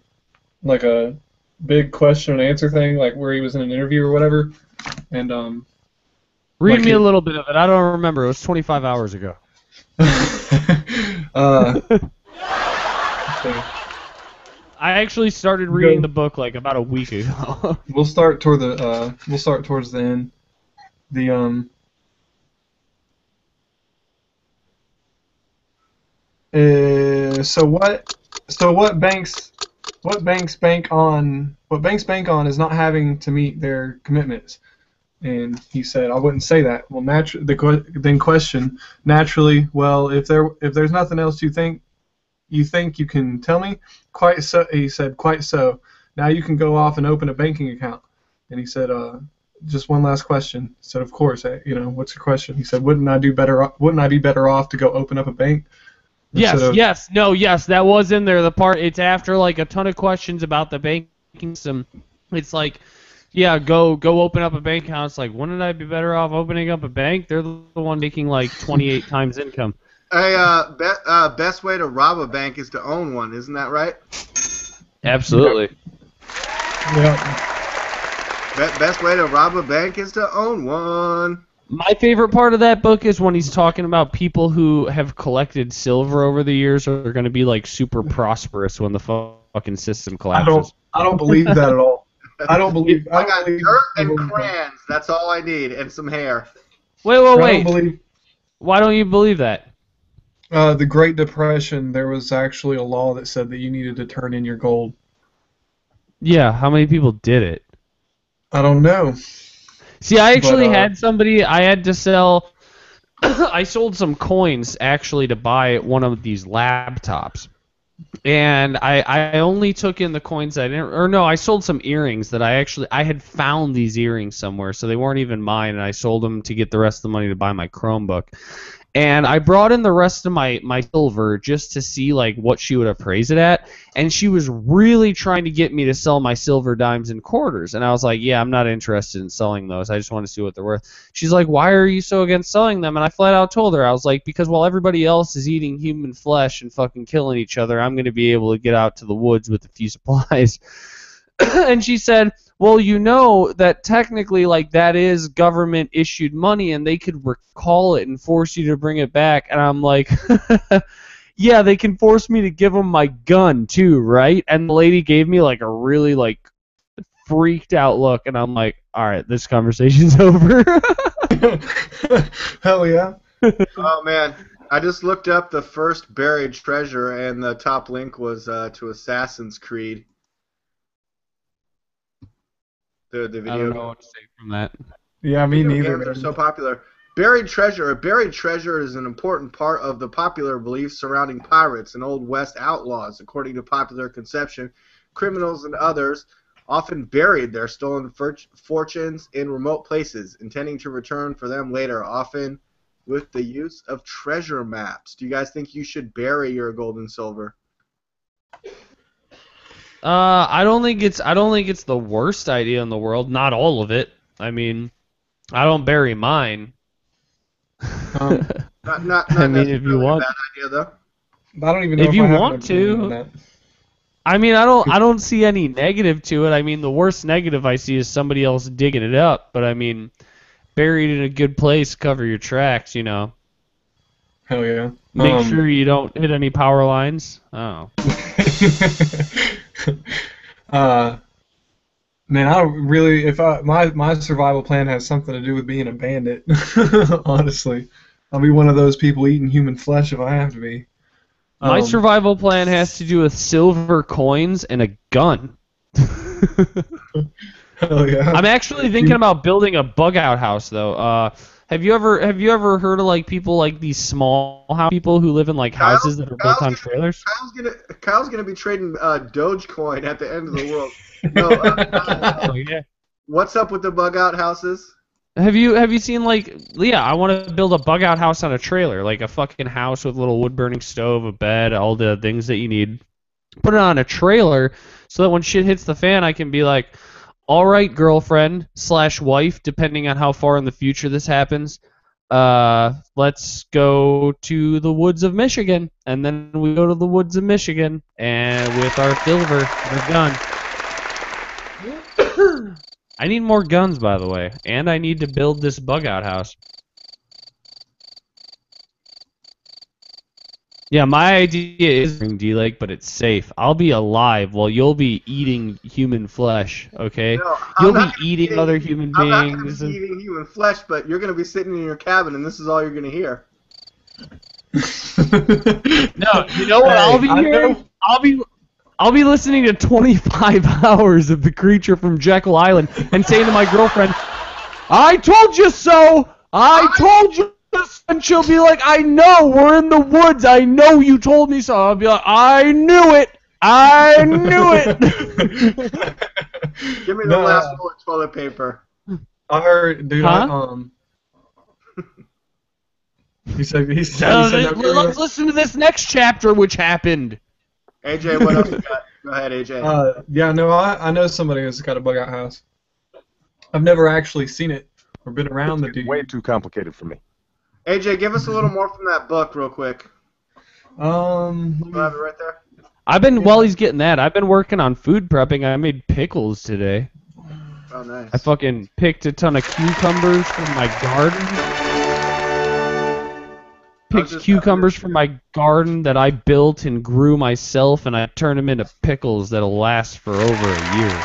big question and answer thing, like where he was in an interview or whatever. And read me a little bit of it. I don't remember. It was 25 hours ago. I actually started reading the book like about a week ago. We'll start towards the end. So what banks bank on is not having to meet their commitments. And he said, I wouldn't say that. Well, then question, naturally, well, if there's nothing else you think you can tell me? Quite so, he said, quite so. Now you can go off and open a banking account. And he said, just one last question. He said, of course, what's your question? He said, wouldn't I be better off to go open up a bank? Yes, that was in there. The part, it's after like a ton of questions about the banking system. It's like, yeah, go open up a bank account. It's like, wouldn't I be better off opening up a bank? They're the one making like 28 times income. Hey, best way to rob a bank is to own one. Isn't that right? Absolutely. Yeah. Best way to rob a bank is to own one. My favorite part of that book is when he's talking about people who have collected silver over the years are going to be like super prosperous when the fucking system collapses. I don't believe that at all. I got dirt and crayons. That's all I need, and some hair. Wait. Why don't you believe that? The Great Depression, there was actually a law that said that you needed to turn in your gold. Yeah, how many people did it? I don't know. See, I actually had somebody, I had to sell, I sold some coins actually to buy one of these laptops. And I only took in the coins I didn't, or no, I sold some earrings that I had found these earrings somewhere, so they weren't even mine, and I sold them to get the rest of the money to buy my Chromebook. And I brought in the rest of my silver just to see like what she would appraise it at, and she was really trying to get me to sell my silver dimes and quarters, and I was like, yeah, I'm not interested in selling those. I just want to see what they're worth. She's like, why are you so against selling them? And I flat out told her, I was like, because while everybody else is eating human flesh and fucking killing each other, I'm going to be able to get out to the woods with a few supplies. And she said, well, you know that technically, like, that is government-issued money, and they could recall it and force you to bring it back. And I'm like, yeah, they can force me to give them my gun, too, right? And the lady gave me, like, a really, like, freaked-out look, and I'm like, all right, this conversation's over. Hell yeah. Oh, man. I just looked up the first buried treasure, and the top link was to Assassin's Creed. The video. I don't know what to say from that. Yeah, me neither. Games are so popular. Buried treasure. A buried treasure is an important part of the popular belief surrounding pirates and Old West outlaws. According to popular conception, criminals and others often buried their stolen fortunes in remote places, intending to return for them later, often with the use of treasure maps. Do you guys think you should bury your gold and silver? I don't think it's the worst idea in the world. Not all of it. I mean, I don't bury mine. Not I mean, if you want, a bad idea though. I don't even know if you I have want an opinion on to. that. I mean, I don't see any negative to it. I mean, the worst negative I see is somebody else digging it up. But I mean, buried in a good place, cover your tracks. You know. Hell yeah. Make sure you don't hit any power lines. Oh. Man, I don't really. If my survival plan has something to do with being a bandit, honestly, I'll be one of those people eating human flesh if I have to be. My survival plan has to do with silver coins and a gun. Hell yeah. I'm actually thinking about building a bug out house though. Have you ever heard of like people like these small house people who live in like houses that are built on trailers? Kyle's gonna be trading Dogecoin at the end of the world. No, Oh, yeah. What's up with the bug out houses? Have you seen like I want to build a bug out house on a trailer, like a fucking house with a little wood burning stove, a bed, all the things that you need. Put it on a trailer so that when shit hits the fan, I can be like, all right, girlfriend / wife, depending on how far in the future this happens, let's go to the woods of Michigan. And then we go to the woods of Michigan and with our silver, the gun. I need more guns, by the way, and I need to build this bug out house. Yeah, my idea is D-Lake, but it's safe. I'll be alive while you'll be eating human flesh, okay? No, You'll be eating other human I'm not beings. gonna be eating human flesh, but you're gonna be sitting in your cabin, and this is all you're gonna hear. No, you know what I'll be hearing? I'll be listening to 25 hours of The Creature from Jekyll Island and saying to my girlfriend, I told you so! I told you! And she'll be like, I know, we're in the woods. I know you told me so. I'll be like, I knew it. I knew it. Give me the last roll of toilet paper. I heard, dude. Huh? He said let's listen to this next chapter, which happened. AJ, what else you got? Go ahead, AJ. Yeah, no, I know somebody who's got a bug out house. I've never actually seen it or been around the dude. Way too complicated for me. AJ, give us a little more from that book real quick. You have it right there? While he's getting that, I've been working on food prepping. I made pickles today. Oh, Oh, nice. I fucking picked a ton of cucumbers from my garden. Picked cucumbers from my garden that I built and grew myself, and I turned them into pickles that'll last for over a year.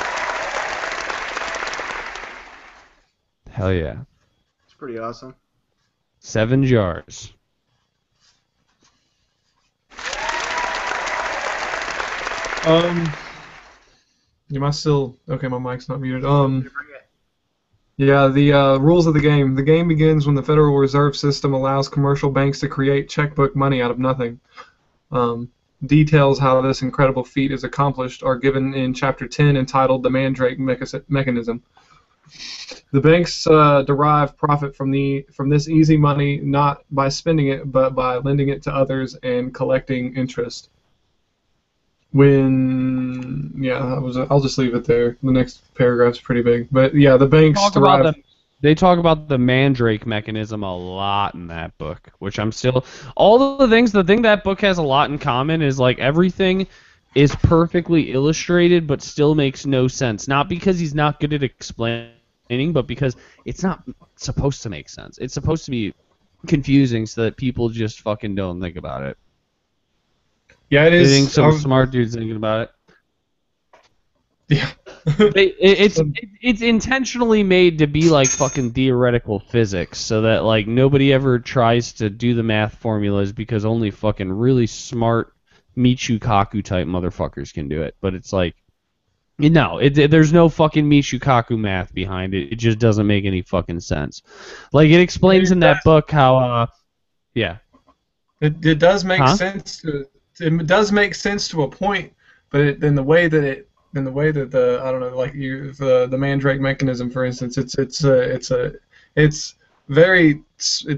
Hell yeah. It's pretty awesome. 7 jars. Am I still okay? My mic's not muted. Yeah, the rules of the game. The game begins when the Federal Reserve System allows commercial banks to create checkbook money out of nothing. Details how this incredible feat is accomplished are given in Chapter 10, entitled "The Mandrake Mechanism." The banks derive profit from this easy money not by spending it, but by lending it to others and collecting interest. I'll just leave it there. The next paragraph's pretty big, but yeah, the banks derive. They talk about the Mandrake mechanism a lot in that book, which I'm still. All the things. The thing that book has a lot in common is like everything is perfectly illustrated, but still makes no sense. Not because he's not good at explaining, but because it's not supposed to make sense. It's supposed to be confusing so that people just fucking don't think about it. Yeah, it is. I think some smart dudes thinking about it. Yeah. It's intentionally made to be like fucking theoretical physics, so that like nobody ever tries to do the math formulas because only fucking really smart Michio Kaku type motherfuckers can do it. But it's like, there's no fucking Michio Kaku math behind it. It just doesn't make any fucking sense. Like it explains in that book how, yeah. It does make sense to. It does make sense to a point, but in the way that the I don't know, like the Mandrake mechanism, for instance, it's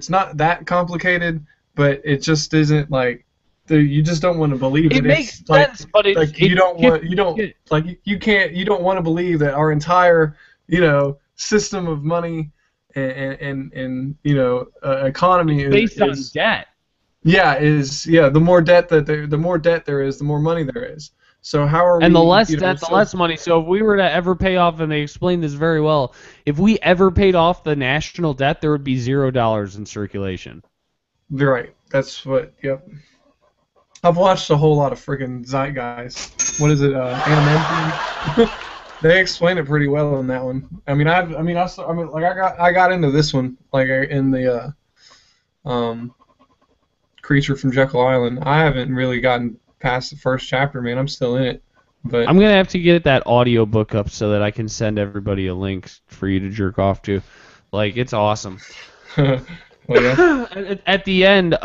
not that complicated, but it just isn't like you just don't want to believe it makes sense, but you don't want to believe that our entire system of money and economy is based on debt. The more debt there is, the more money there is. So how are we? And the less debt, the less money. So if we were to ever pay off, and they explain this very well, if we ever paid off the national debt, there would be $0 in circulation. Right. That's what. Yep. I've watched a whole lot of friggin' Zeitgeist. What is it? Animation. They explain it pretty well in that one. I got into this one like in the Creature from Jekyll Island. I haven't really gotten past the first chapter, man. I'm still in it. But I'm gonna have to get that audiobook up so that I can send everybody a link for you to jerk off to. Like, it's awesome. Well, yeah. At the end,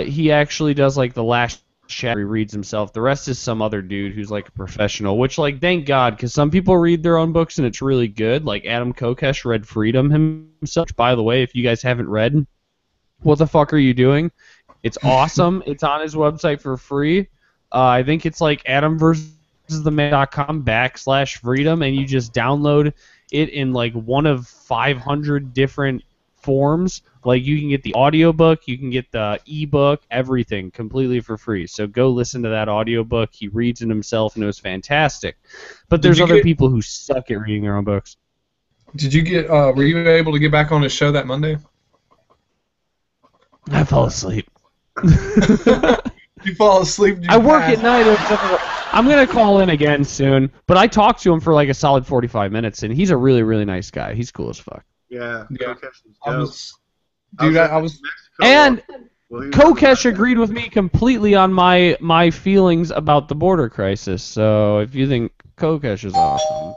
he actually does like the last chapter. He reads himself. The rest is some other dude who's like a professional. Which, like, thank God, because some people read their own books and it's really good. Like Adam Kokesh read Freedom himself. By the way, if you guys haven't read, what the fuck are you doing? It's awesome. It's on his website for free. I think it's like adamversustheman.com/freedom, and you just download it in like one of 500 different forms. Like you can get the audiobook, you can get the ebook, everything completely for free. So go listen to that audiobook. He reads it himself and it was fantastic. But there's other people who suck at reading their own books. Did you get were you able to get back on his show that Monday? I fell asleep. You fall asleep? I work at night. I'm going to call in again soon. But I talked to him for like a solid 45 minutes, and he's a really, really nice guy. He's cool as fuck. Yeah. And Kokesh agreed with me completely on my feelings about the border crisis. So if you think Kokesh is awesome,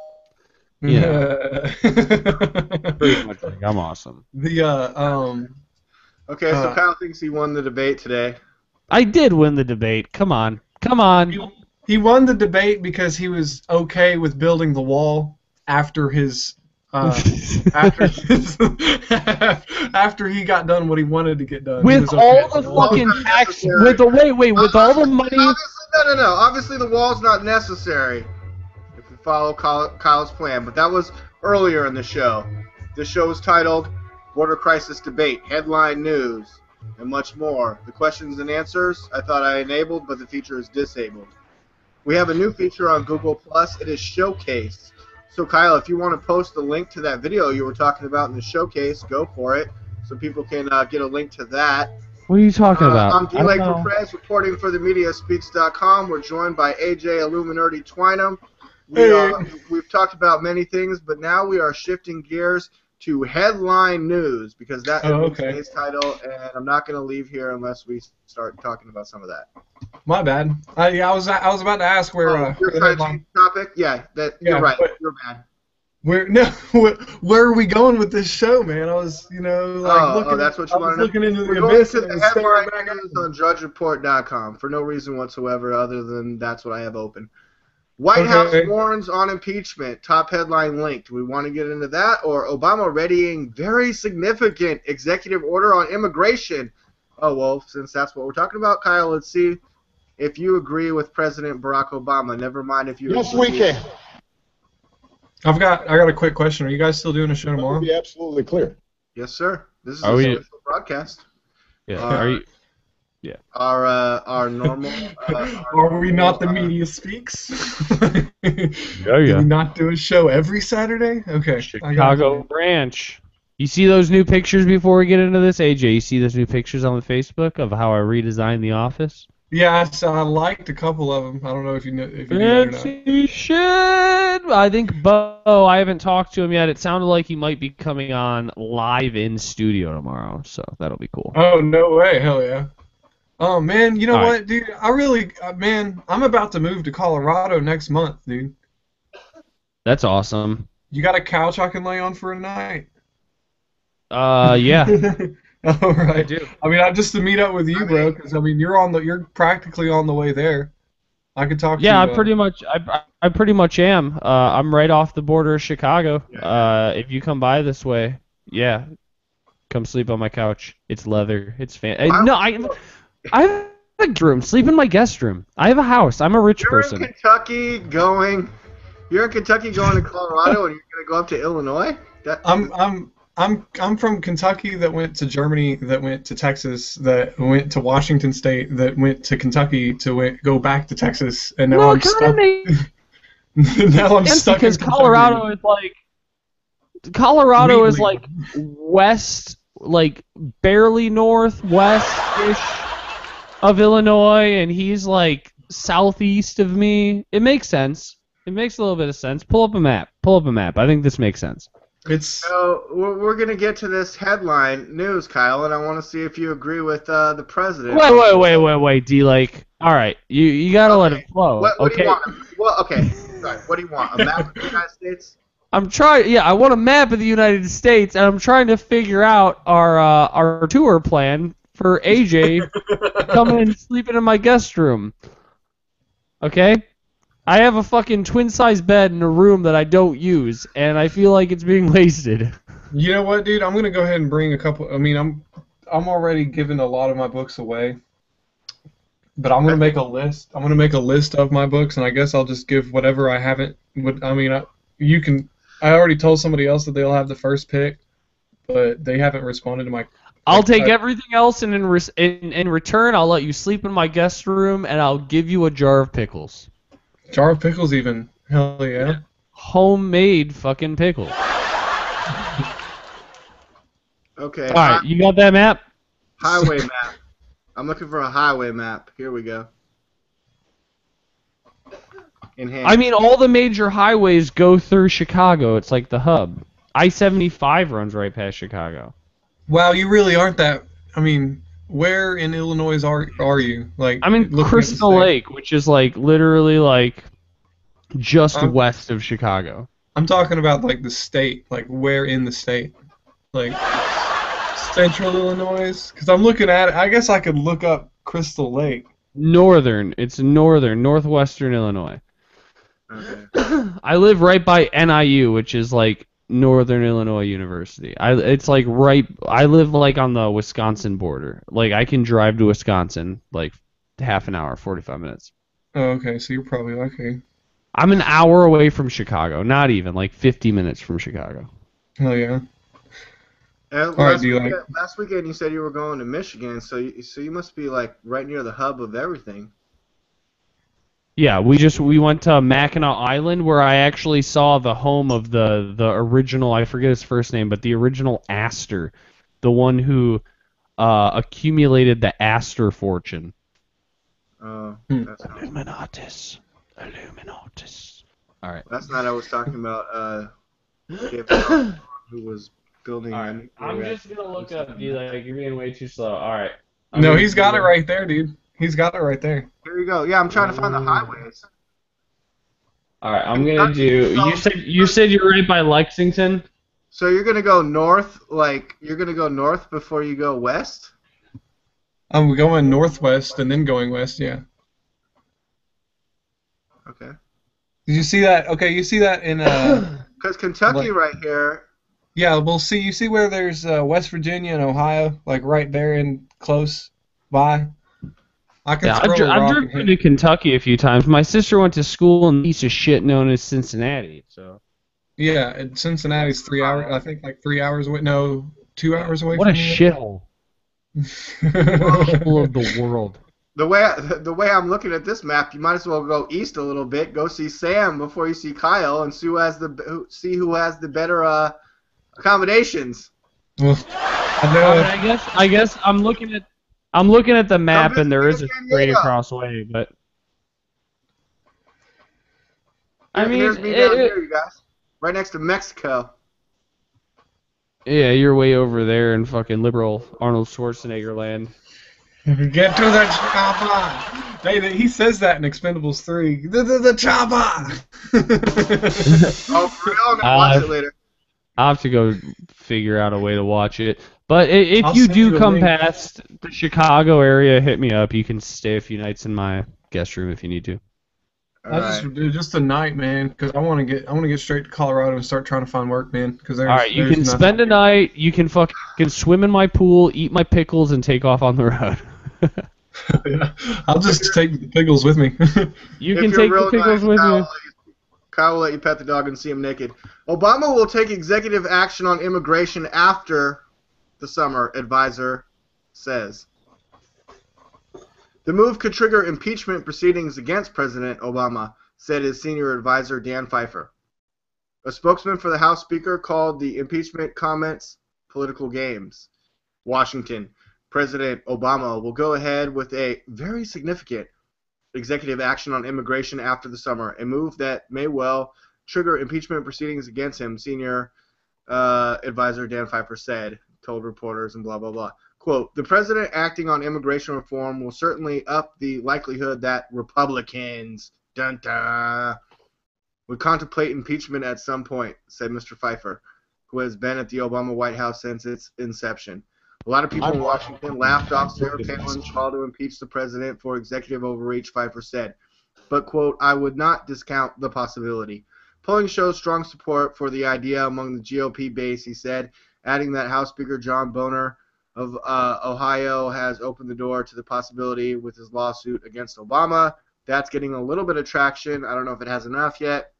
yeah, pretty much like I'm awesome. Okay, so Kyle thinks he won the debate today. I did win the debate. Come on. He won the debate because he was okay with building the wall after his after he got done what he wanted to get done. With all the fucking tax, with all the money. No. Obviously, the wall's not necessary if we follow Kyle's plan. But that was earlier in the show. The show was titled "Border Crisis Debate," headline news, and much more. The questions and answers I thought I enabled, but the feature is disabled. We have a new feature on Google+. It is Showcase. So Kyle, if you want to post the link to that video you were talking about in the showcase, go for it, so people can get a link to that. What are you talking about? I'm I don't D-Lake know. Perez reporting for themediaspeaks.com. We're joined by AJ Illuminati Twynham. Hey. We've talked about many things, but now we are shifting gears to headline news, because that is today's title, and I'm not going to leave here unless we start talking about some of that. My bad. I was about to ask where. You're trying to change the topic? Yeah, you're right. You're bad. Where are we going with this show, man? I was, looking. That's what you want to know? Looking into the We're going abyss to and the headline staring back news on JudgeReport.com for no reason whatsoever, other than that's what I have open. White House warns on impeachment. Top headline linked. Do we want to get into that? Or Obama readying very significant executive order on immigration. Oh, well, since that's what we're talking about, Kyle, let's see if you agree with President Barack Obama. Never mind if you Yes, agree. we can. I got a quick question. Are you guys still doing a show tomorrow? Be absolutely clear. Yes, sir. This is Are a we- special broadcast. Yeah. Are you? Our normal. Are we not the Media Speaks? Yeah, Do we not do a show every Saturday? Okay. Chicago branch. You see those new pictures before we get into this, AJ? You see those new pictures on the Facebook of how I redesigned the office? Yeah, I liked a couple of them. I don't know if you know if you do that or not. Fancy shit! I think Bo, I haven't talked to him yet. It sounded like he might be coming on live in studio tomorrow, so that'll be cool. Oh, no way. Hell yeah. Oh, man, you know All what, right. dude? I really, man, I'm about to move to Colorado next month, dude. That's awesome. You got a couch I can lay on for a night? Yeah. All right. I do. I mean, just to meet up with you, bro, because I mean, you're practically on the way there. I could talk to you. Yeah, I pretty much am. I'm right off the border of Chicago. If you come by this way, yeah, come sleep on my couch. It's leather. It's no, I have a guest room. Sleep in my guest room. I have a house. I'm a rich person. You're in Kentucky going to Colorado, and you're gonna go up to Illinois? I'm from Kentucky that went to Germany, that went to Texas, that went to Washington State, that went to Kentucky to go back to Texas, and now I'm stuck. Now I'm stuck because in Kentucky. Colorado is like west, like barely northwest-ish of Illinois, and he's like southeast of me. It makes sense. It makes a little bit of sense. Pull up a map. I think this makes sense. So we're gonna get to this headline news, Kyle, and I want to see if you agree with the president. Wait, D-Lake. All right, you gotta let it flow. What okay. do you want? Well, okay. Sorry. What do you want? A map of the United States? I want a map of the United States, and I'm trying to figure out our tour plan for AJ coming and sleeping in my guest room. Okay? I have a fucking twin-size bed in a room that I don't use, and I feel like it's being wasted. You know what, dude? I'm gonna go ahead and bring a couple. I mean, I'm already giving a lot of my books away, but I'm gonna make a list. I'm gonna make a list of my books, and I guess I'll just give whatever I haven't. You can. I already told somebody else that they'll have the first pick, but they haven't responded to my. I'll take everything else, and in return, I'll let you sleep in my guest room, and I'll give you a jar of pickles. Jar of pickles, even. Hell yeah. Homemade fucking pickles. Okay. All right, you got that map? Highway map. I'm looking for a highway map. Here we go. I mean, all the major highways go through Chicago. It's like the hub. I-75 runs right past Chicago. Wow, you really aren't that. I mean, where in Illinois are you? Like, I'm in Crystal Lake, which is like literally like just west of Chicago. I'm talking about like the state, like where in the state, like central Illinois. Because I'm looking at it. I guess I could look up Crystal Lake. Northern. It's northwestern Illinois. Okay. I live right by NIU, which is like Northern Illinois University. It's like right. I live like on the Wisconsin border. Like I can drive to Wisconsin like half an hour, 45 minutes. Oh, okay. So you're probably okay. I'm an hour away from Chicago. Not even like 50 minutes from Chicago. Oh yeah. Last weekend you said you were going to Michigan, so you must be like right near the hub of everything. Yeah, we went to Mackinac Island where I actually saw the home of the original, I forget his first name, but the original Astor, the one who accumulated the Astor fortune. Oh, that's not, Illuminatus. All right. that's not. I was talking about. David, who was building. All right. I'm just gonna look up. Like you're being way too slow. All right. No, he's got it right there, dude. He's got it right there. Here you go. Yeah, I'm trying to find the highways. All right. I'm gonna do. You said you're right by Lexington. So you're gonna go north, like you're gonna go north before you go west. I'm going northwest and then going west. Yeah. Okay. Did you see that? Okay, you see that in Because Kentucky right here. Yeah, we'll see. You see where there's West Virginia and Ohio, like right there and close by. I've driven to Kentucky a few times. My sister went to school in a piece of shit known as Cincinnati. So. Yeah, and Cincinnati's 3 hours. I think like 3 hours away. No, 2 hours away. What a shithole. Shithole of the world. The way I'm looking at this map, you might as well go east a little bit. Go see Sam before you see Kyle, and see who has the better accommodations. Well, I guess I'm looking at the map, and there is a straight across way, but I mean, here's me down here, you guys, right next to Mexico. Yeah, you're way over there in fucking liberal Arnold Schwarzenegger land. Get to the chopper! He says that in Expendables 3. The chopper! Oh, for real? I'm gonna watch it later. I'll have to go figure out a way to watch it. But if I'll you send you do a come link. past the Chicago area, hit me up. You can stay a few nights in my guest room if you need to. Just a night, man, because I want to get straight to Colorado and start trying to find work, man. All right, you can spend a night. You can fucking swim in my pool, eat my pickles, and take off on the road. Yeah, I'll just take the pickles with me. You can take the pickles with you. Kyle will let you pet the dog and see him naked. Obama will take executive action on immigration after the summer, advisor says. The move could trigger impeachment proceedings against President Obama, said his senior advisor Dan Pfeiffer. A spokesman for the House Speaker called the impeachment comments political games. Washington. President Obama will go ahead with a very significant executive action on immigration after the summer, a move that may well trigger impeachment proceedings against him, senior advisor Dan Pfeiffer said, told reporters and blah, blah, blah. Quote, the president acting on immigration reform will certainly up the likelihood that Republicans would contemplate impeachment at some point, said Mr. Pfeiffer, who has been at the Obama White House since its inception. A lot of people in Washington laughed off Sarah Palin's call to impeach the president for executive overreach, Pfeiffer said. But, quote, I would not discount the possibility. Polling shows strong support for the idea among the GOP base, he said, adding that House Speaker John Boehner of Ohio has opened the door to the possibility with his lawsuit against Obama. That's getting a little bit of traction. I don't know if it has enough yet.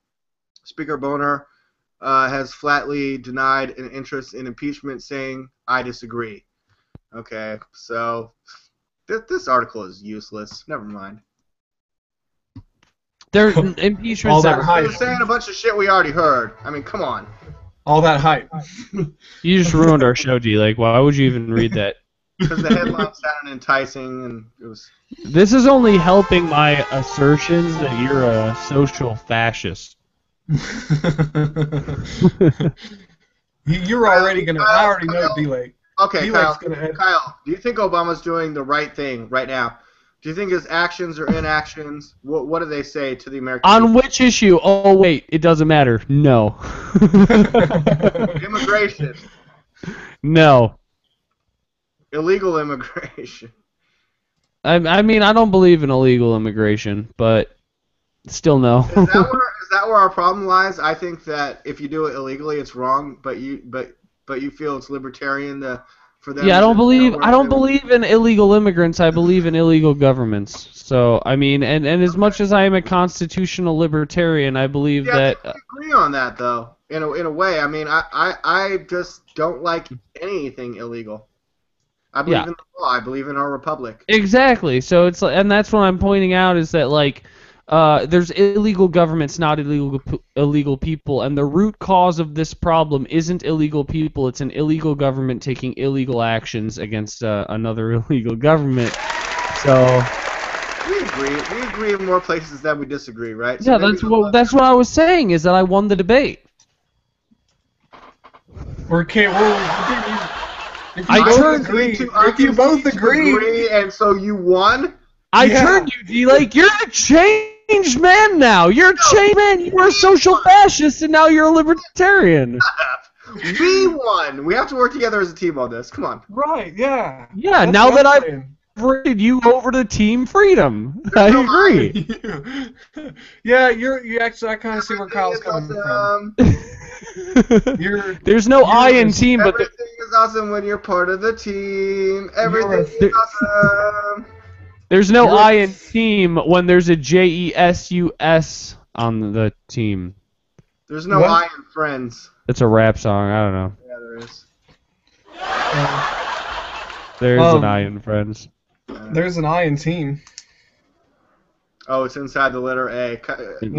Speaker Boehner has flatly denied an interest in impeachment, saying, I disagree. Okay, so this article is useless. Never mind. They're impeachment. All that hype. They're saying a bunch of shit we already heard. I mean, come on. All that hype. You just ruined our show, G. Like, why would you even read that? Because the headline sounded enticing, and it was. This is only helping my assertions that you're a social fascist. You're already gonna. I already know D-Lake. Okay, Kyle, do you think Obama's doing the right thing right now? Do you think his actions or inactions, what do they say to the American On people? which issue? Oh, wait, it doesn't matter. No. Immigration. No. Illegal immigration. I mean, I don't believe in illegal immigration, but still no. Is that where our problem lies? I think that if you do it illegally, it's wrong, but you feel it's libertarian for them. Yeah, I don't believe in illegal immigrants. I believe in illegal governments. So I mean, and as much as I am a constitutional libertarian, I believe that. I agree on that though. In a way, I mean, I just don't like anything illegal. I believe in the law. I believe in our republic. Exactly. So it's like, and that's what I'm pointing out is that like. there's illegal governments, not illegal people, and the root cause of this problem isn't illegal people. It's an illegal government taking illegal actions against another illegal government. So we agree. We agree in more places than we disagree, right? So yeah, that's what I was saying, is that I won the debate. If you both agree, and so you won. I turned you, D-Lake. You're a changed man now. You're a changed man. You were a social fascist, and now you're a libertarian. We won. We have to work together as a team on this. Come on. Right, yeah. Yeah, That's now that I've saying. rated you over to Team Freedom. I agree. Yeah, you actually, I kind of see where Kyle's coming from. There's no I in team, but everything is awesome when you're part of the team. Everything is awesome. There's no I in team when there's a JESUS on the team. There's no I in friends. It's a rap song. I don't know. Yeah, there is. There's an I in friends. There's an I in team. Oh, it's inside the letter A. AJ, you've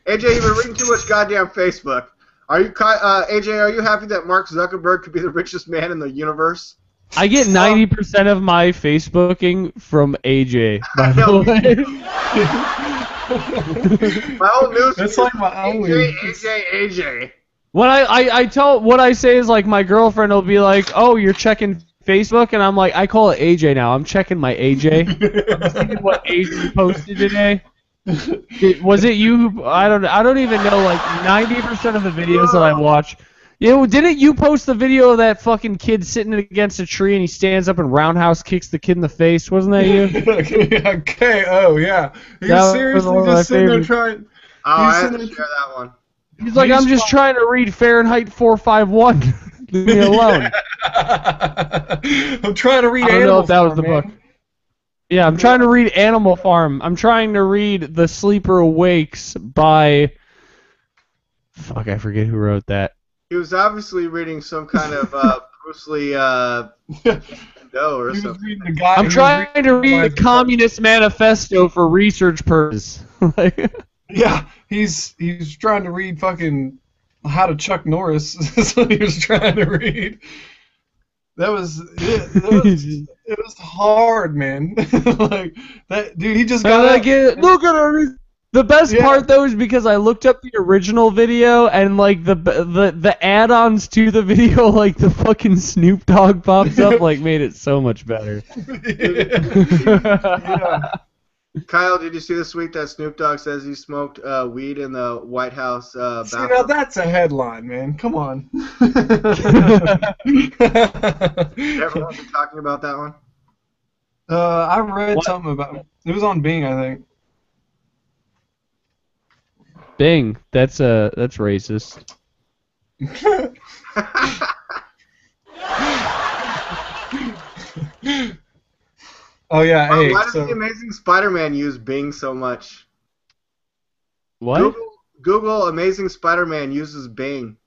been reading too much goddamn Facebook. Are you, AJ? Are you happy that Mark Zuckerberg could be the richest man in the universe? I get 90% of my Facebooking from AJ, by the way. My whole news That's like my only. AJ. When what I say is like my girlfriend will be like, "Oh, you're checking Facebook," and I'm like, I call it AJ now. I'm checking my AJ. I'm seeing what AJ posted today. Was it you? I don't even know. Like 90% of the videos that I watch. Didn't you post the video of that fucking kid sitting against a tree and he stands up and roundhouse kicks the kid in the face? Wasn't that you? Okay. Oh yeah. You're seriously just sitting there trying. Oh, I have to share that one. He's like, I'm just trying to read Fahrenheit 451. Leave me alone. I'm trying to read. I don't know if that was the book. Yeah, I'm trying to read Animal Farm. I'm trying to read The Sleeper Awakes by. Fuck, I forget who wrote that. He was obviously reading some kind of Bruce Lee Doe or something. I'm trying to read the Communist Manifesto for research purposes. Yeah, he's trying to read fucking How to Chuck Norris. That's what he was trying to read. It was hard, man. Like that dude, he just got. Look at her. The best part though is because I looked up the original video and like the add-ons to the video, like the fucking Snoop Dogg pops up, like made it so much better. Yeah. Kyle, did you see this week that Snoop Dogg says he smoked weed in the White House bathroom? See, now that's a headline, man. Come on. Everyone's been talking about that one? I read something about it. It was on Bing, I think. Bing, that's racist. Oh yeah, hey. Why does the Amazing Spider-Man use Bing so much? What? Google Amazing Spider-Man uses Bing.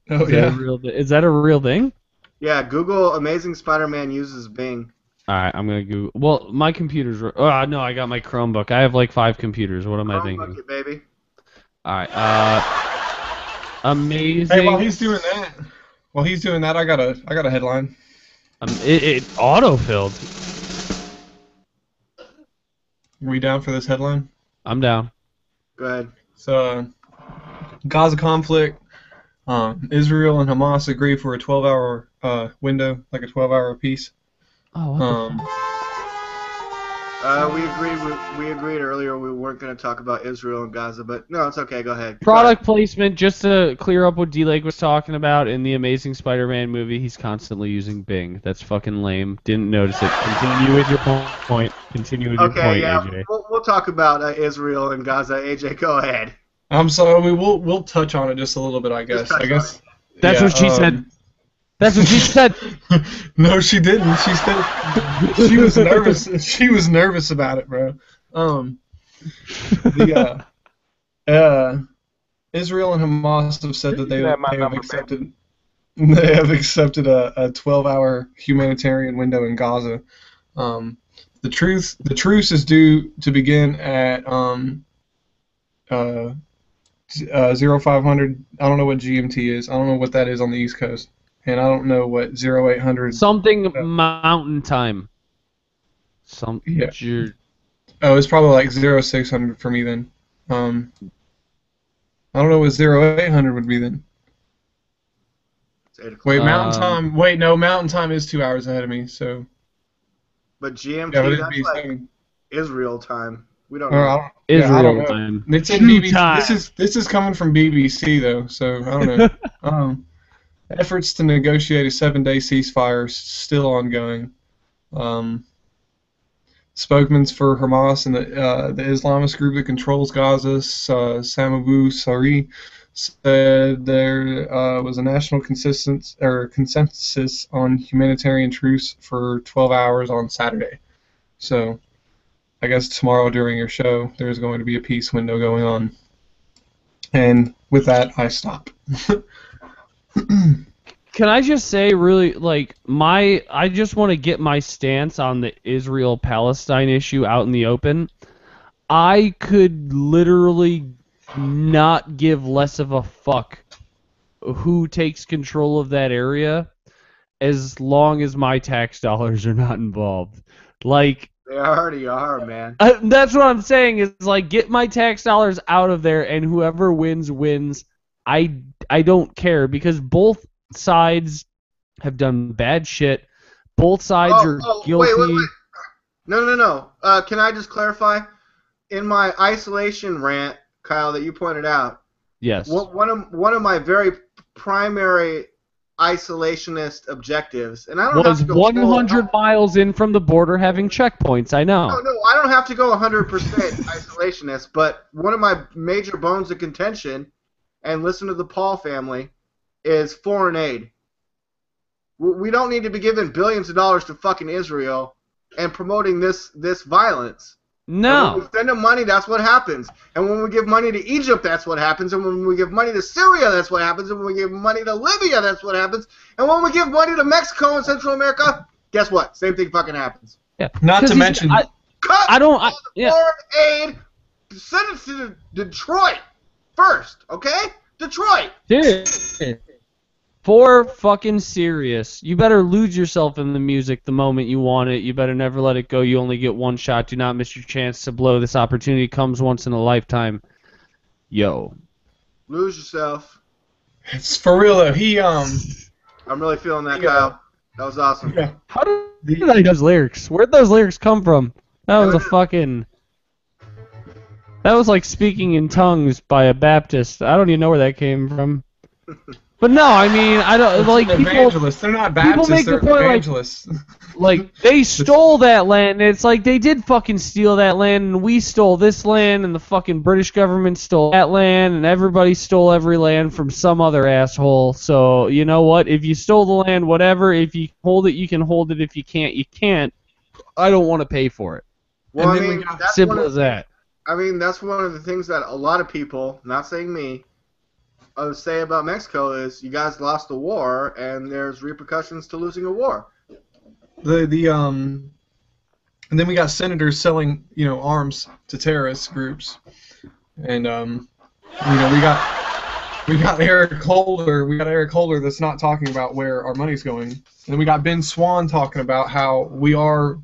Oh Is that a real thing? Yeah, Google Amazing Spider-Man uses Bing. Alright, I'm gonna Google. Well, my computer's. Oh no, I got my Chromebook. I have like 5 computers. What am I thinking? Chromebook it, baby. Alright, amazing. Hey, while he's doing that, I got a headline. It auto-filled. Are we down for this headline? I'm down. Go ahead. So, Gaza conflict. Israel and Hamas agree for a 12-hour window, like a 12-hour piece. Oh, what we agreed earlier we weren't going to talk about Israel and Gaza, but no, it's okay. Go ahead. Product placement, just to clear up what D-Lake was talking about in the Amazing Spider-Man movie, he's constantly using Bing. That's fucking lame. Didn't notice it. Continue with your point. Continue with your point, AJ. We'll talk about Israel and Gaza. AJ, go ahead. I'm sorry. We'll touch on it just a little bit, I guess. That's what she said. That's what she said. No, she didn't. She said she was nervous. She was nervous about it, bro. Israel and Hamas have said that they have accepted a 12-hour humanitarian window in Gaza. The truce is due to begin at 0500. I don't know what GMT is. I don't know what that is on the East Coast, and I don't know what 0800. Something Mountain Time. Yeah. You're... Oh, it's probably like 0600 for me then. I don't know what 0800 would be then. Wait, Mountain Time. Wait, no, Mountain Time is 2 hours ahead of me. So. But GMT, Yeah, but that's like Israel time. We don't know. know. Israel time. It's in BBC. This is coming from BBC though, so I don't know. Efforts to negotiate a 7-day ceasefire still ongoing. Spokesmen for Hamas and the Islamist group that controls Gaza, Samabu Sari, said there was a national consensus on humanitarian truce for 12 hours on Saturday. So, I guess tomorrow during your show, there's going to be a peace window going on. And with that, I stop. Can I just say, really, like, I just want to get my stance on the Israel-Palestine issue out in the open. I could literally not give less of a fuck who takes control of that area as long as my tax dollars are not involved. Like, they already are, man. That's what I'm saying is, like, get my tax dollars out of there, and whoever wins, wins. I don't care, because both sides have done bad shit. Both sides are guilty. Wait. No. Can I just clarify? In my isolation rant, Kyle, that you pointed out, yes, one of my very primary isolationist objectives, and I don't was have to go 100 miles in from the border having checkpoints. I know. No, I don't have to go 100% isolationist, but one of my major bones of contention, and listen to the Paul family, is foreign aid. We don't need to be giving billions of dollars to fucking Israel and promoting this violence. No. And when we send them money, that's what happens. And when we give money to Egypt, that's what happens. And when we give money to Syria, that's what happens. And when we give money to Libya, that's what happens. And when we give money to Mexico and Central America, guess what? Same thing fucking happens. Yeah. Not to mention, cut foreign aid. Send it to Detroit first, okay? Detroit. Dude. For fucking serious. You better lose yourself in the music the moment you want it. You better never let it go. You only get one shot. Do not miss your chance to blow. This opportunity comes once in a lifetime. Yo. Lose yourself. It's for real though. I'm really feeling that, Kyle. That was awesome. Yeah. How did I those lyrics? Where'd those lyrics come from? That was That was like speaking in tongues by a Baptist. I don't even know where that came from. But no, I mean, I don't like people. Evangelists. They're not Baptists. Make they're the point, evangelists. like they stole that land. And it's like they did fucking steal that land, and we stole this land, and the fucking British government stole that land, and everybody stole every land from some other asshole. So you know what? If you stole the land, whatever. If you hold it, you can hold it. If you can't, you can't. I don't want to pay for it. Well, I mean, that's simple as that. I mean, that's one of the things that a lot of people, not saying me, say about Mexico is you guys lost the war and there's repercussions to losing a war. And then we got senators selling, arms to terrorist groups, and we got Eric Holder. We got Eric Holder that's not talking about where our money's going. And then we got Ben Swan talking about how we are,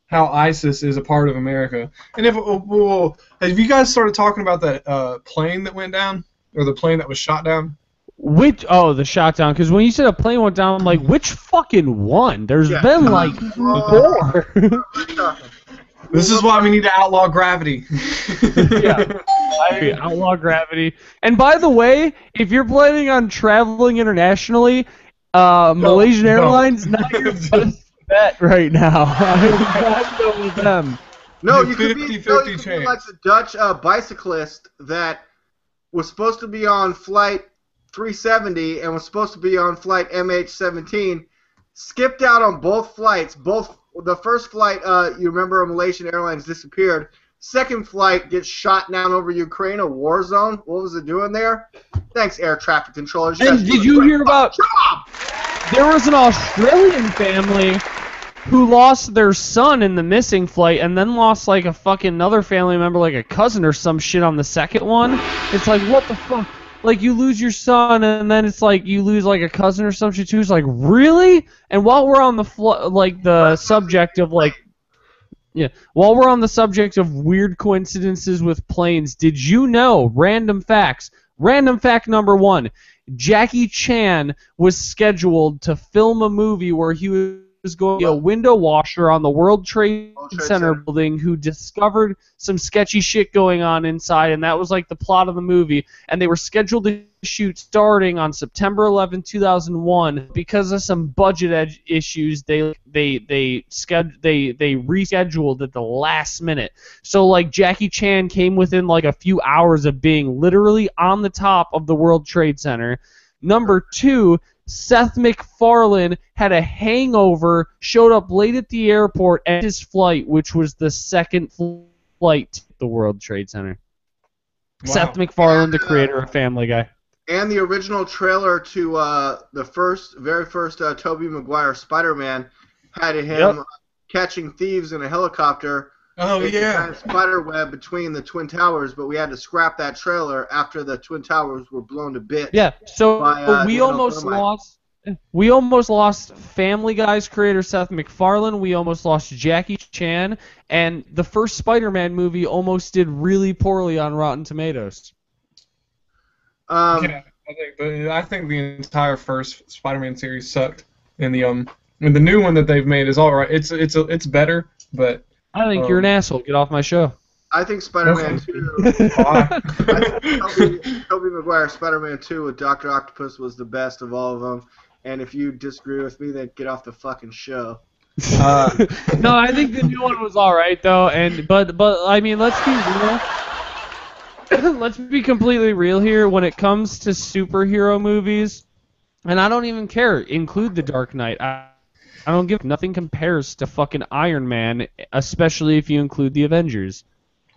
how ISIS is a part of America. And have you guys started talking about that plane that went down? Or the plane that was shot down? The shot down. Because when you said a plane went down, I'm like, which fucking one? There's been like 4. This is why we need to outlaw gravity. Yeah, I agree. Outlaw gravity. And by the way, if you're planning on traveling internationally, Malaysian Airlines, not your best bet right now. I would go with them. No, you could be like the Dutch bicyclist that was supposed to be on flight 370 and was supposed to be on flight MH17, skipped out on both flights. The first flight, you remember, Malaysian Airlines disappeared. Second flight gets shot down over Ukraine, a war zone. What was it doing there? Thanks, air traffic controllers. And did you hear about? There was an Australian family who lost their son in the missing flight and then lost like a fucking another family member, like a cousin or some shit on the second one. It's like, what the fuck? Like, you lose your son and then it's like you lose like a cousin or some shit too. It's like, really? And while we're on the subject of like, yeah, while we're on the subject of weird coincidences with planes, did you know, random facts, random fact number 1, Jackie Chan was scheduled to film a movie where he was going to be a window washer on the World Trade Center building who discovered some sketchy shit going on inside, and that was like the plot of the movie. And they were scheduled to shoot starting on September 11, 2001. Because of some budget issues, they rescheduled at the last minute. So like Jackie Chan came within like a few hours of being literally on the top of the World Trade Center. Number 2, Seth MacFarlane had a hangover, showed up late at the airport at his flight, which was the second flight to the World Trade Center. Wow. Seth MacFarlane, the creator of Family Guy. And the original trailer to the very first Tobey Maguire Spider-Man had him catching thieves in a helicopter. Oh, yeah. Kind of spider web between the Twin Towers, but we had to scrap that trailer after the Twin Towers were blown to bits. Yeah, so we almost lost Family Guy's creator Seth MacFarlane. We almost lost Jackie Chan, and the first Spider-Man movie almost did really poorly on Rotten Tomatoes. Yeah, I think the entire first Spider-Man series sucked, and the new one that they've made is all right. It's better, but. I think you're an asshole. Get off my show. I think Spider-Man 2. Tobey Maguire Spider-Man 2 with Dr. Octopus was the best of all of them. And if you disagree with me, then get off the fucking show. No, I think the new one was all right though. But I mean, let's be real. Let's be completely real here. When it comes to superhero movies, and I don't even care. Include The Dark Knight. I don't give. Nothing compares to fucking Iron Man, especially if you include the Avengers.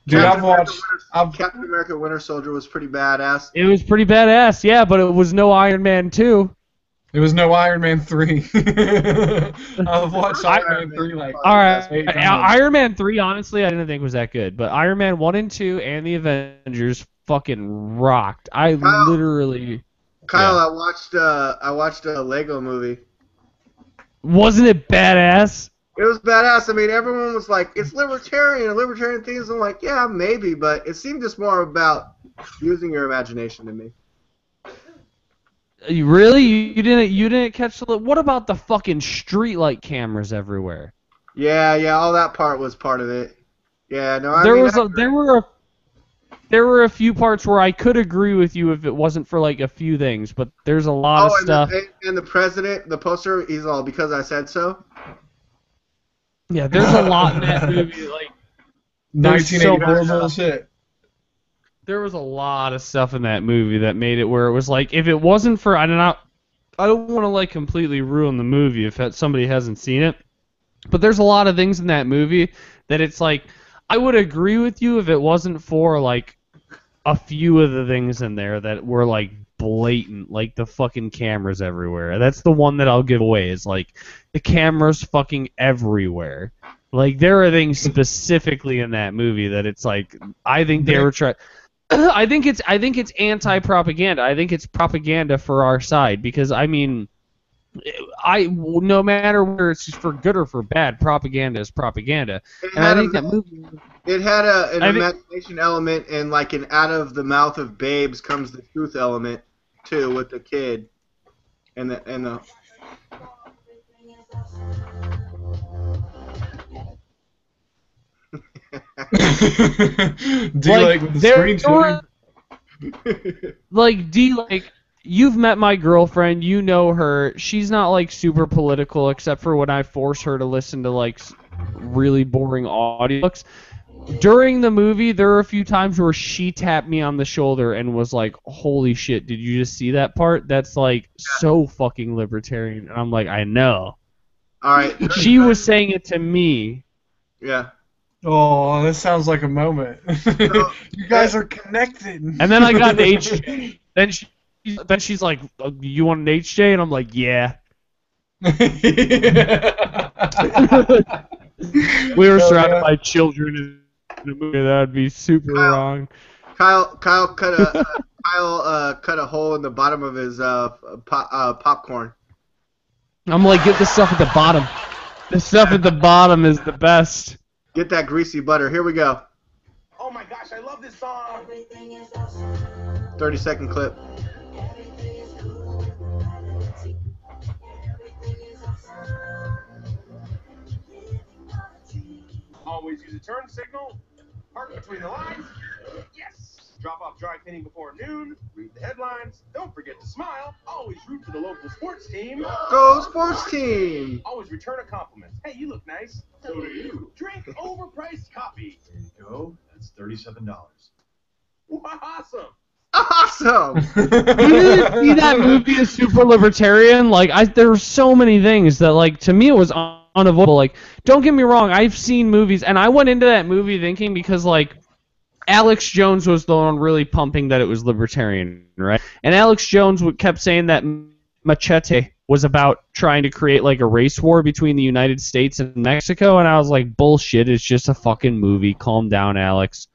Dude, Captain America Winter Soldier was pretty badass. It was pretty badass, yeah, but it was no Iron Man 2. It was no Iron Man 3. I've watched Iron Man 3 like. All right, Iron Man 3, honestly, I didn't think was that good, but Iron Man 1 and 2 and the Avengers fucking rocked. Literally. Kyle, yeah. I watched a Lego movie. Wasn't it badass? It was badass. I mean, everyone was like, it's libertarian things. I'm like, yeah, maybe, but it seemed just more about using your imagination to me. Really? You didn't catch the... What about the fucking streetlight cameras everywhere? Yeah, all that part was part of it. Yeah, no, there were a few parts where I could agree with you if it wasn't for like a few things, but there's a lot of stuff. And the president, the poster, he's all because I said so. Yeah, there's a lot in that movie. Like 1984 bullshit. There was a lot of stuff in that movie that made it where it was like, if it wasn't for I don't want to like completely ruin the movie if somebody hasn't seen it, but there's a lot of things in that movie that it's like I would agree with you if it wasn't for like a few of the things in there that were like blatant, like the fucking cameras everywhere. That's the one that I'll give away, is like the cameras fucking everywhere. Like there are things specifically in that movie that it's like I think they were trying. I think it's anti-propaganda. I think it's propaganda for our side because I mean, no matter whether it's just for good or for bad, propaganda is propaganda. And I think that movie. It had an imagination element and like an out of the mouth of babes comes the truth element too with the kid and the. You've met my girlfriend, you know her. She's not like super political except for when I force her to listen to like really boring audiobooks. During the movie, there were a few times where she tapped me on the shoulder and was like, holy shit, did you just see that part? That's like so fucking libertarian. And I'm like, I know. All right. She was saying it to me. Yeah. Oh, this sounds like a moment. You guys are connected. And then I got an HJ. Then she's like, you want an HJ? And I'm like, yeah. We were surrounded by children in a movie. That would be super wrong. Kyle cut a hole in the bottom of his popcorn. I'm like, get the stuff at the bottom. The stuff at the bottom is the best. Get that greasy butter. Here we go. Oh my gosh, I love this song. 30-second clip. Always use a turn signal. Park between the lines. Yes. Drop off dry cleaning before noon. Read the headlines. Don't forget to smile. Always root for the local sports team. Go sports team. Always return a compliment. Hey, you look nice. So do you. Drink overpriced coffee. There you go. That's $37. Awesome. Awesome. You didn't see that movie as super libertarian? Like, there were so many things that, like, to me it was unavoidable. Like, don't get me wrong, I've seen movies, and I went into that movie thinking because, like, Alex Jones was the one really pumping that it was libertarian, right? And Alex Jones kept saying that Machete was about trying to create, like, a race war between the United States and Mexico, and I was like, bullshit, it's just a fucking movie. Calm down, Alex.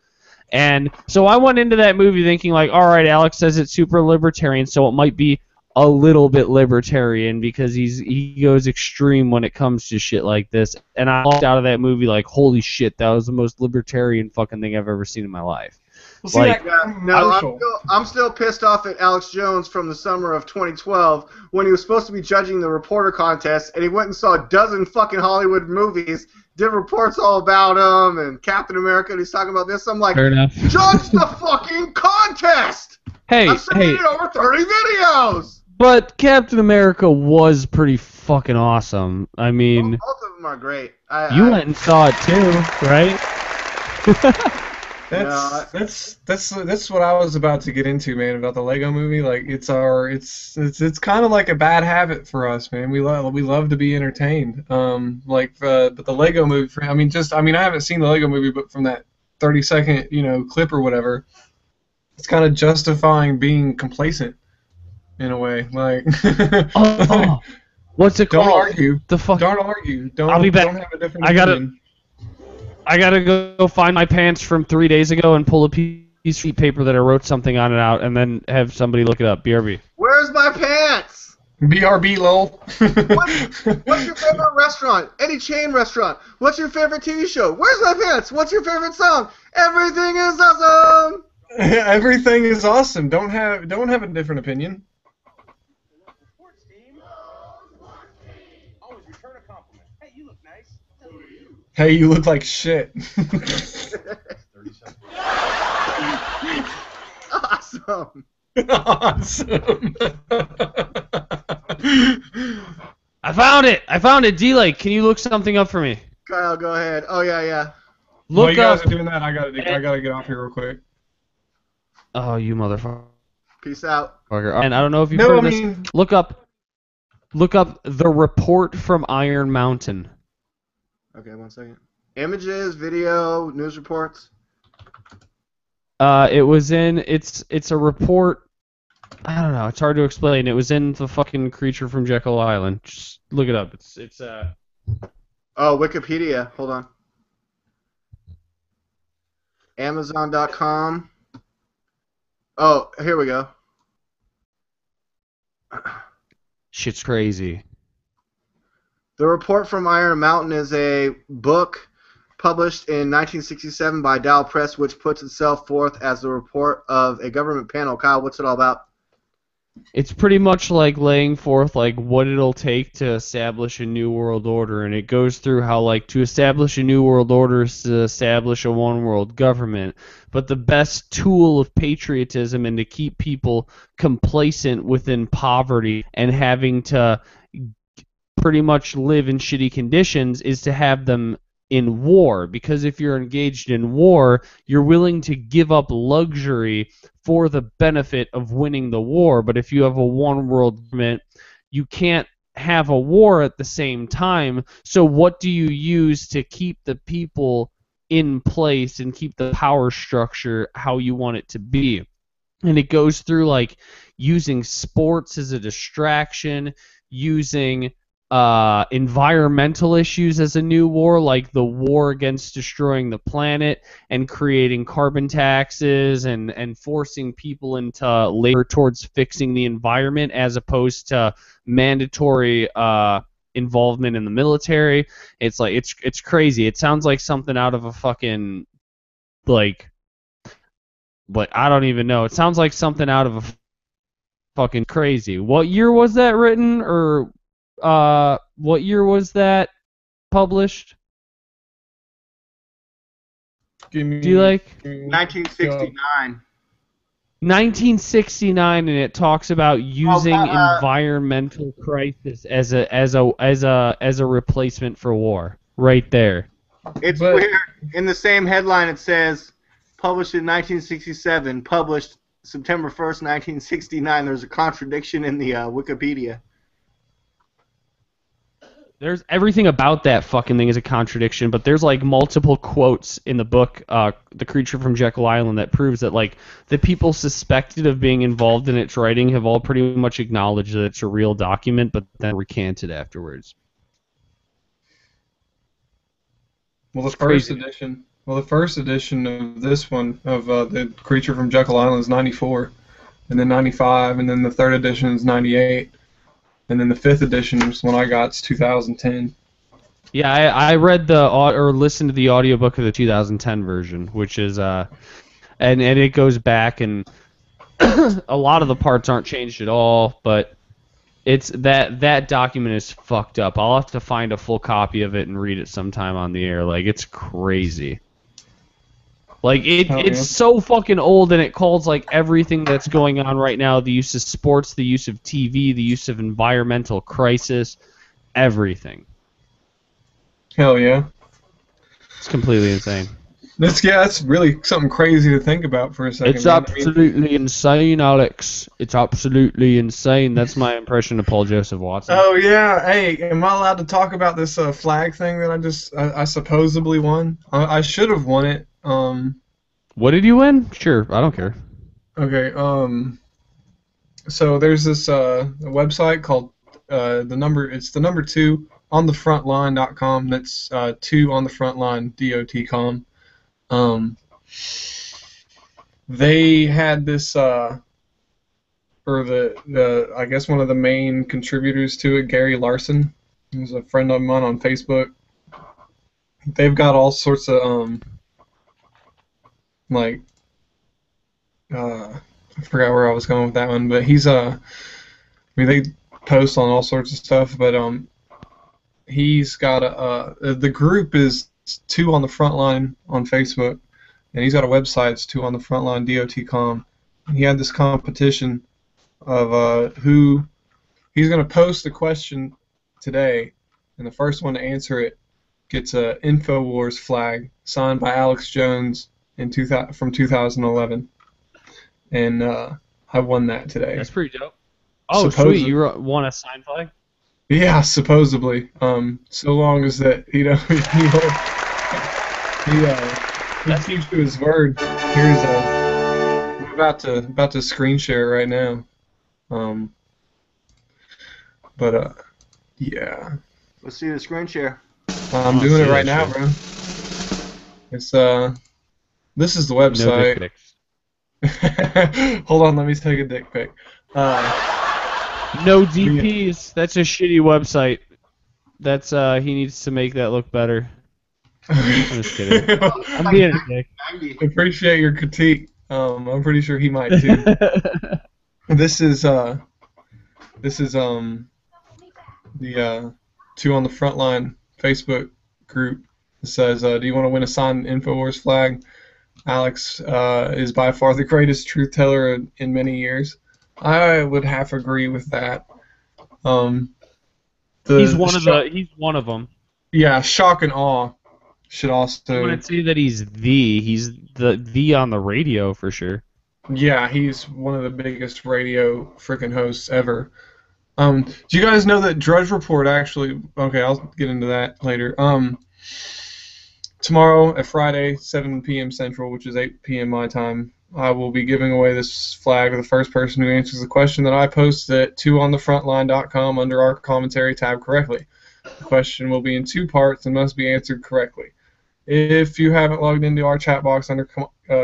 And so I went into that movie thinking, like, all right, Alex says it's super libertarian, so it might be a little bit libertarian because he goes extreme when it comes to shit like this. And I walked out of that movie like, holy shit, that was the most libertarian fucking thing I've ever seen in my life. Well, see, Like, I'm still pissed off at Alex Jones from the summer of 2012 when he was supposed to be judging the reporter contest and he went and saw a dozen fucking Hollywood movies, did reports all about him and Captain America, and he's talking about this. I'm like, fair enough. judge the fucking contest! Hey, I've seen it over 30 videos! But Captain America was pretty fucking awesome. I mean, Both of them are great. you went and saw it too, right? That's what I was about to get into, man, about the Lego movie. Like, it's kind of like a bad habit for us, man. We love to be entertained. But the Lego movie, I haven't seen the Lego movie, but from that 30-second, clip or whatever, it's kind of justifying being complacent in a way. Like, what's it called? Don't argue. Don't argue. Don't. I'll be back. Don't have a different opinion. I gotta go find my pants from 3 days ago and pull a piece of paper that I wrote something on it out, and then have somebody look it up. BRB. Where's my pants? BRB, lol. What's your favorite restaurant? Any chain restaurant? What's your favorite TV show? Where's my pants? What's your favorite song? Everything is awesome. Everything is awesome. Don't have a different opinion. Sports team. Always return a compliment. Hey, you look nice. So do you. Hey, you look like shit. Awesome. Awesome. I found it. D-Lake, can you look something up for me? Kyle, go ahead. Oh yeah. While you guys are doing that, I gotta get off here real quick. Oh, you motherfucker. Peace out. And I don't know if you've heard of this. Look up the report from Iron Mountain. Okay, 1 second. Images, video, news reports. It was in. It's a report. I don't know. It's hard to explain. It was in the fucking Creature from Jekyll Island. Just look it up. It's Oh, Wikipedia. Hold on. Amazon.com. Oh, here we go. Shit's crazy. The Report from Iron Mountain is a book published in 1967 by Dow Press, which puts itself forth as the report of a government panel. Kyle, what's it all about? It's pretty much like laying forth like what it'll take to establish a new world order, and it goes through how like to establish a new world order is to establish a one world government. But the best tool of patriotism and to keep people complacent within poverty and having to pretty much live in shitty conditions is to have them in war, because if you're engaged in war, you're willing to give up luxury for the benefit of winning the war. But if you have a one world government, you can't have a war at the same time. So what do you use to keep the people in place and keep the power structure how you want it to be? And it goes through like using sports as a distraction, using environmental issues as a new war, like the war against destroying the planet and creating carbon taxes and forcing people into labor towards fixing the environment as opposed to mandatory involvement in the military. It's like it's crazy. It sounds like something out of a fucking like I don't even know. It sounds like something out of a fucking crazy. What year was that written, or what year was that published? Do you like 1969? 1969, and it talks about using environmental crisis as a replacement for war. Right there. It's weird. In the same headline, it says published in 1967, published September 1st, 1969. There's a contradiction in the Wikipedia. There's everything about that fucking thing is a contradiction, but there's like multiple quotes in the book, The Creature from Jekyll Island, that proves that like the people suspected of being involved in its writing have all pretty much acknowledged that it's a real document, but then recanted afterwards. Well, the first edition of this one of The Creature from Jekyll Island is 94, and then 95, and then the third edition is 98. And then the fifth edition, which is one I got, is 2010. Yeah, I read or listened to the audiobook of the 2010 version, which is and it goes back, and a lot of the parts aren't changed at all, but it's that document is fucked up. I'll have to find a full copy of it and read it sometime on the air. Like, it's crazy. Like, it's so fucking old, and it calls, like, everything that's going on right now, the use of sports, the use of TV, the use of environmental crisis, everything. Hell yeah. It's completely insane. That's really something crazy to think about for a second. It's absolutely insane, Alex. It's absolutely insane. That's my impression of Paul Joseph Watson. Oh, yeah. Hey, am I allowed to talk about this flag thing that I supposedly won? I should have won it. What did you win? Sure, I don't care. Okay, so there's this website called the number 2 onthefrontline.com. That's 2 on the frontline .com. They had this or the I guess one of the main contributors to it, Gary Larson, who's a friend of mine on Facebook. They've got all sorts of I forgot where I was going with that one, but he's they post on all sorts of stuff, but he's got the group is 2 on the Frontline on Facebook, and he's got a website, it's 2 on the Frontline.com. And he had this competition of who he's going to post a question today, and the first one to answer it gets a InfoWars flag signed by Alex Jones from 2011, and I won that today. That's pretty dope. Oh, sweet! You won a signed flag? Yeah, supposedly. So long as that he keeps to his word. Here's I'm about to screen share it right now. Yeah. Let's see the screen share. I'm doing it right now, bro. It's This is the website. No dick pics. Hold on, let me take a dick pic. No DPs. That's a shitty website. That's he needs to make that look better. I'm just kidding. I'm being a dick. Appreciate your critique. I'm pretty sure he might too. This is the 2 on the Frontline Facebook group. It says, do you want to win a signed InfoWars flag? Alex is by far the greatest truth teller in many years. I would half agree with that. He's one of them. Yeah, shock and awe should also. I wouldn't say that he's the on the radio for sure. Yeah, he's one of the biggest radio freaking hosts ever. Do you guys know that Drudge Report actually? Okay, I'll get into that later. Tomorrow at Friday, 7 p.m. Central, which is 8 p.m. my time, I will be giving away this flag to the first person who answers the question that I posted at 2onthefrontline.com under our commentary tab correctly. The question will be in 2 parts and must be answered correctly. If you haven't logged into our chat box under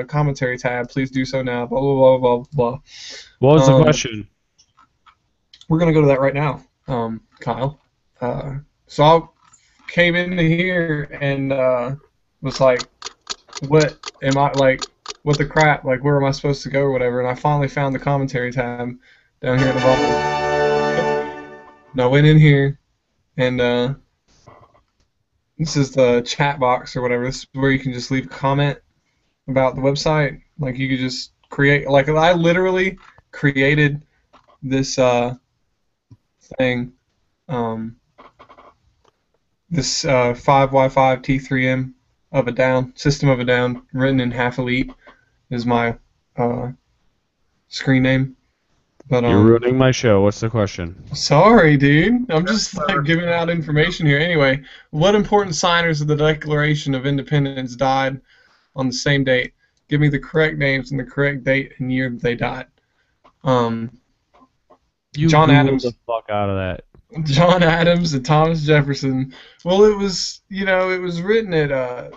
commentary tab, please do so now. Blah, blah, blah, blah, blah. What was the question? We're going to go to that right now, Kyle. So I came in here and was like, what am I, like, what the crap, like, where am I supposed to go or whatever, and I finally found the commentary tab down here at the bottom. And I went in here, and this is the chat box or whatever. This is where you can just leave a comment about the website. Like, you could just create, like, I literally created this thing, this 5Y5 T3M of a down, system of a down, written in half elite is my screen name. But You're ruining my show. What's the question? sorry, dude. I'm just like giving out information here. Anyway, what important signers of the Declaration of Independence died on the same date? Give me the correct names and the correct date and year that they died. You John Googled Adams. the fuck out of that. John Adams and Thomas Jefferson. Well, it was, it was written at, I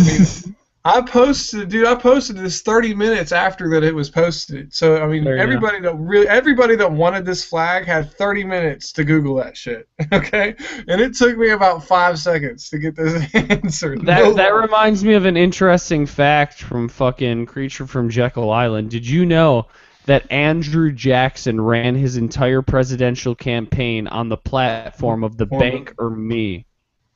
mean, I posted this 30 minutes after that it was posted. So, I mean, everybody that wanted this flag had 30 minutes to Google that shit. Okay? And it took me about 5 seconds to get this answer. That reminds me of an interesting fact from fucking Creature from Jekyll Island. Did you know that Andrew Jackson ran his entire presidential campaign on the platform of the bank or me?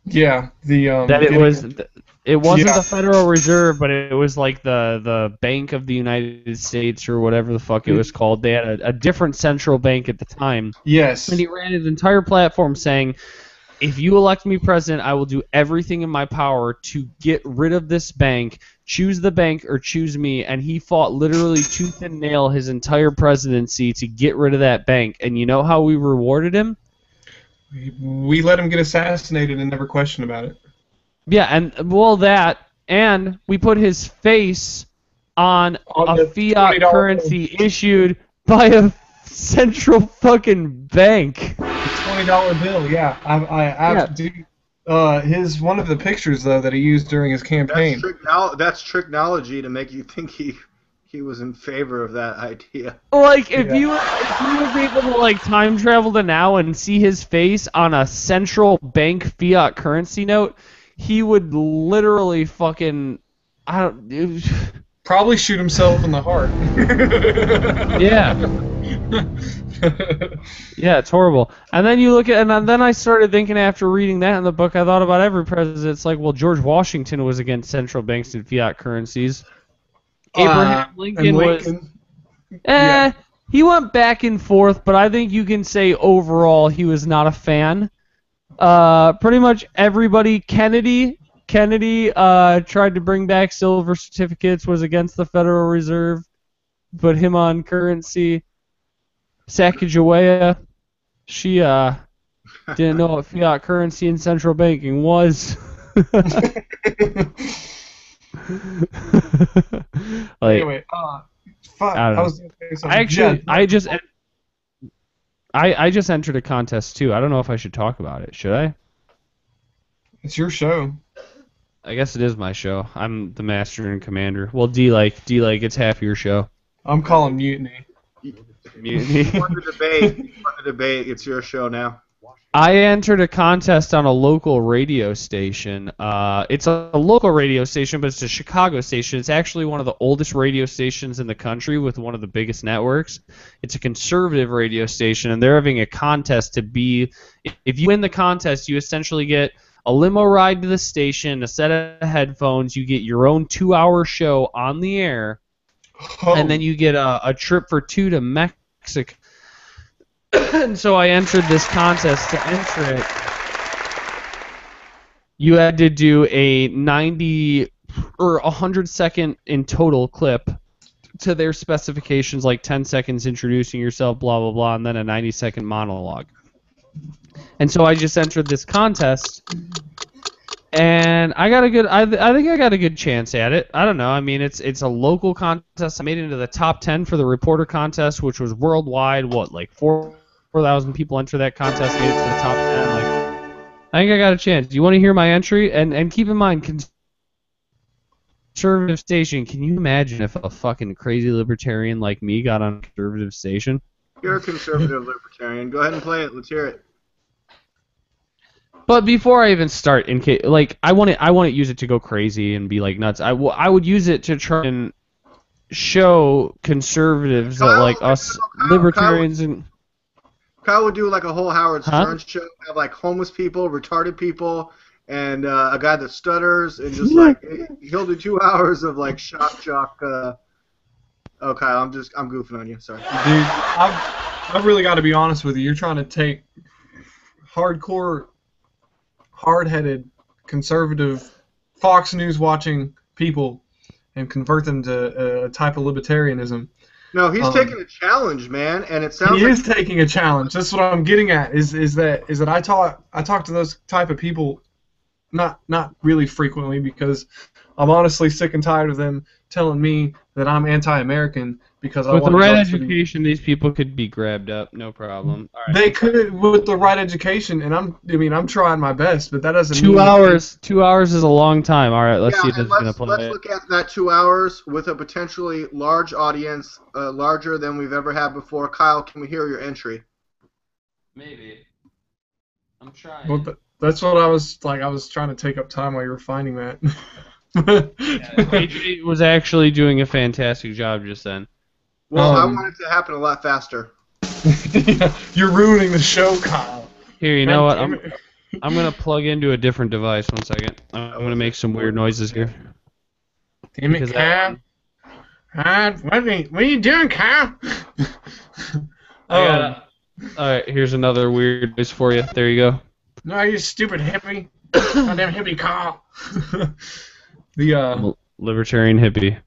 Yeah, it wasn't the Federal Reserve, but it was like the Bank of the United States or whatever the fuck it was called. They had a different central bank at the time. Yes. And he ran his entire platform saying, if you elect me president, I will do everything in my power to get rid of this bank. Choose the bank or choose me. And he fought literally tooth and nail his entire presidency to get rid of that bank. And you know how we rewarded him? We let him get assassinated and never questioned about it. Yeah, and we put his face on a fiat currency issued by a central fucking bank. $20 bill, yeah. His one of the pictures though that he used during his campaign. That's tricknology to make you think he was in favor of that idea. Like if you were able to like time travel to now and see his face on a central bank fiat currency note, he would literally fucking probably shoot himself in the heart. Yeah. Yeah, it's horrible. And then you look at, and then I started thinking after reading that in the book, I thought about every president. It's like, well, George Washington was against central banks and fiat currencies. Abraham Lincoln was. He went back and forth, but I think you can say overall he was not a fan. Pretty much everybody. Kennedy tried to bring back silver certificates, was against the Federal Reserve, put him on currency. Sacagawea, she didn't know what fiat currency and central banking was. Anyway, fuck. I was gonna say something. I just entered a contest too. I don't know if I should talk about it. Should I? It's your show. I guess it is my show. I'm the master and commander. Well, D-like, it's half your show. I'm calling mutiny. Mutiny. You won the debate. It's your show now. I entered a contest on a local radio station. It's a local radio station, but it's a Chicago station. It's actually one of the oldest radio stations in the country with one of the biggest networks. It's a conservative radio station, and they're having a contest to be... If you win the contest, you essentially get a limo ride to the station, a set of headphones, you get your own 2-hour show on the air, and then you get a trip for 2 to Mexico. And so I entered this contest. To enter it, you had to do a 90 or 100-second in total clip to their specifications, like 10 seconds introducing yourself, blah, blah, blah, and then a 90-second monologue. And so I just entered this contest, And I got a good. I think I got a good chance at it. I don't know. I mean, it's a local contest. I made it into the top 10 for the reporter contest, which was worldwide. What, like 4,000 people entered that contest, made it to the top 10. Like, I think I got a chance. Do you want to hear my entry? And keep in mind, conservative station. Can you imagine if a fucking crazy libertarian like me got on a conservative station? You're a conservative libertarian. Go ahead and play it. Let's hear it. But before I even start, in case, like, I want to use it to go crazy and be like nuts. I would use it to try and show conservatives that, like, us libertarians and Kyle would do like a whole Howard Stern show, have like homeless people, retarded people, and a guy that stutters, and just like he'll do 2 hours of like shock jock. Oh, Kyle, I'm goofing on you. Sorry, dude. I've really got to be honest with you. You're trying to take hardcore, hard-headed, conservative, Fox News watching people and convert them to a type of libertarianism. No, he's taking a challenge, man, and it sounds he is taking a challenge. That's what I'm getting at. Is that I talk to those type of people, not really frequently, because I'm honestly sick and tired of them telling me that I'm anti-American because I want with the right to education, these people could be grabbed up, no problem. All right. They could with the right education, and I'm trying my best, but that doesn't mean 2 hours. 2 hours is a long time. All right, let's see if it's gonna play. Let's look at that 2 hours with a potentially large audience, larger than we've ever had before. Kyle, can we hear your entry? Maybe. I'm trying. Well, that's what I was like. I was trying to take up time while you were finding that. AJ was actually doing a fantastic job just then. Well, I want it to happen a lot faster. You're ruining the show, Kyle. Here, you know what? I'm gonna plug into a different device. 1 second. I'm gonna make some weird noises here. Damn it, Kyle. What are you doing, Kyle? Alright, here's another weird noise for you. There you go. No, you stupid hippie. Goddamn hippie, Kyle. The libertarian hippie.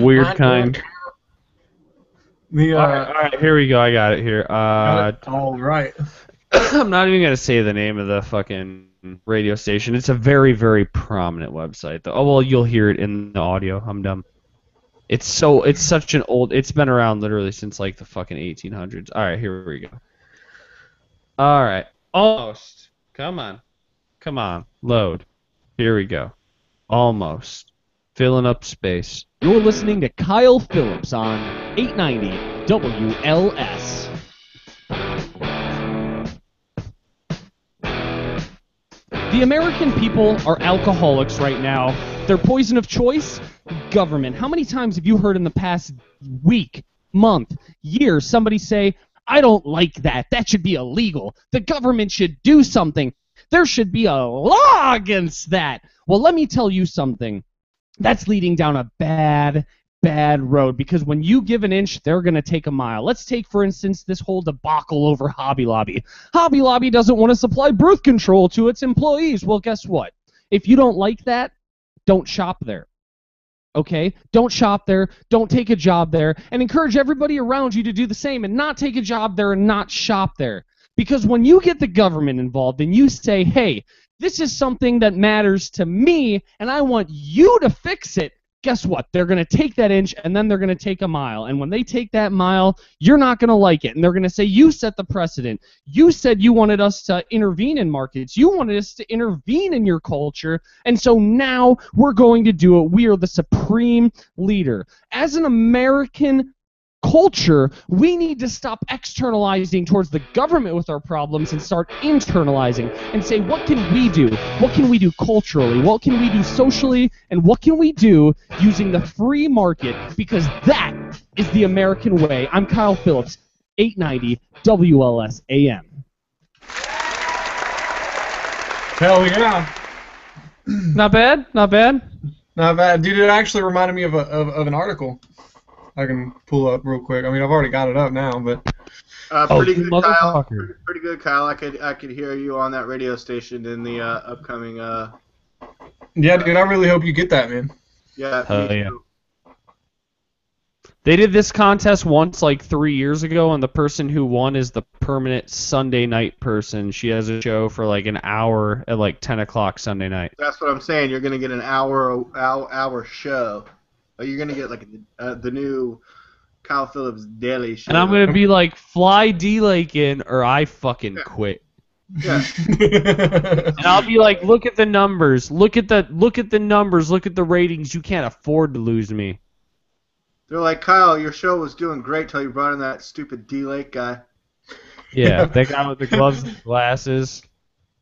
Weird kind. Alright, here we go. I got it here. All right. I'm not even gonna say the name of the fucking radio station. It's a very, very prominent website. Oh well, you'll hear it in the audio. I'm dumb. It's such an old. It's been around literally since like the fucking 1800s. All right, here we go. All right, almost. Come on, load. Here we go. Almost. Filling up space. You're listening to Kyle Phillips on 890 WLS. The American people are alcoholics right now. Their poison of choice? Government. How many times have you heard in the past week, month, year somebody say, I don't like that. That should be illegal. The government should do something. There should be a law against that. Well, let me tell you something. That's leading down a bad road, because when you give an inch, they're going to take a mile. Let's take, for instance, this whole debacle over Hobby Lobby. Hobby Lobby doesn't want to supply birth control to its employees. Well, guess what? If you don't like that, don't shop there. Okay? Don't shop there. Don't take a job there. And encourage everybody around you to do the same and not take a job there and not shop there. Because when you get the government involved and you say, hey, this is something that matters to me and I want you to fix it, guess what? They're going to take that inch and then they're going to take a mile. And when they take that mile, you're not going to like it. And they're going to say, you set the precedent. You said you wanted us to intervene in markets. You wanted us to intervene in your culture. And so now we're going to do it. We are the supreme leader. As an American culture, we need to stop externalizing towards the government with our problems and start internalizing and say, what can we do? What can we do culturally? What can we do socially? And what can we do using the free market? Because that is the American way. I'm Kyle Phillips, 890 WLS AM. Hell yeah. Not bad? Not bad? Not bad. Dude, it actually reminded me of an article I can pull up real quick. I mean, I've already got it up now, but pretty good, Kyle. Pretty good, Kyle. I could hear you on that radio station in the upcoming. Yeah, dude. I really hope you get that, man. Yeah. Yeah. They did this contest once like 3 years ago, and the person who won is the permanent Sunday night person. She has a show for like an hour at like 10 o'clock Sunday night. That's what I'm saying. You're gonna get an hour show. Or you're gonna get like the new Kyle Phillips Daily Show. And I'm gonna be like, fly D-Lake in, or I fucking quit. Yeah. And I'll be like, look at the numbers, look at the numbers, look at the ratings. You can't afford to lose me. They're like, Kyle, your show was doing great till you brought in that stupid D-Lake guy. Yeah, that guy with the gloves and glasses.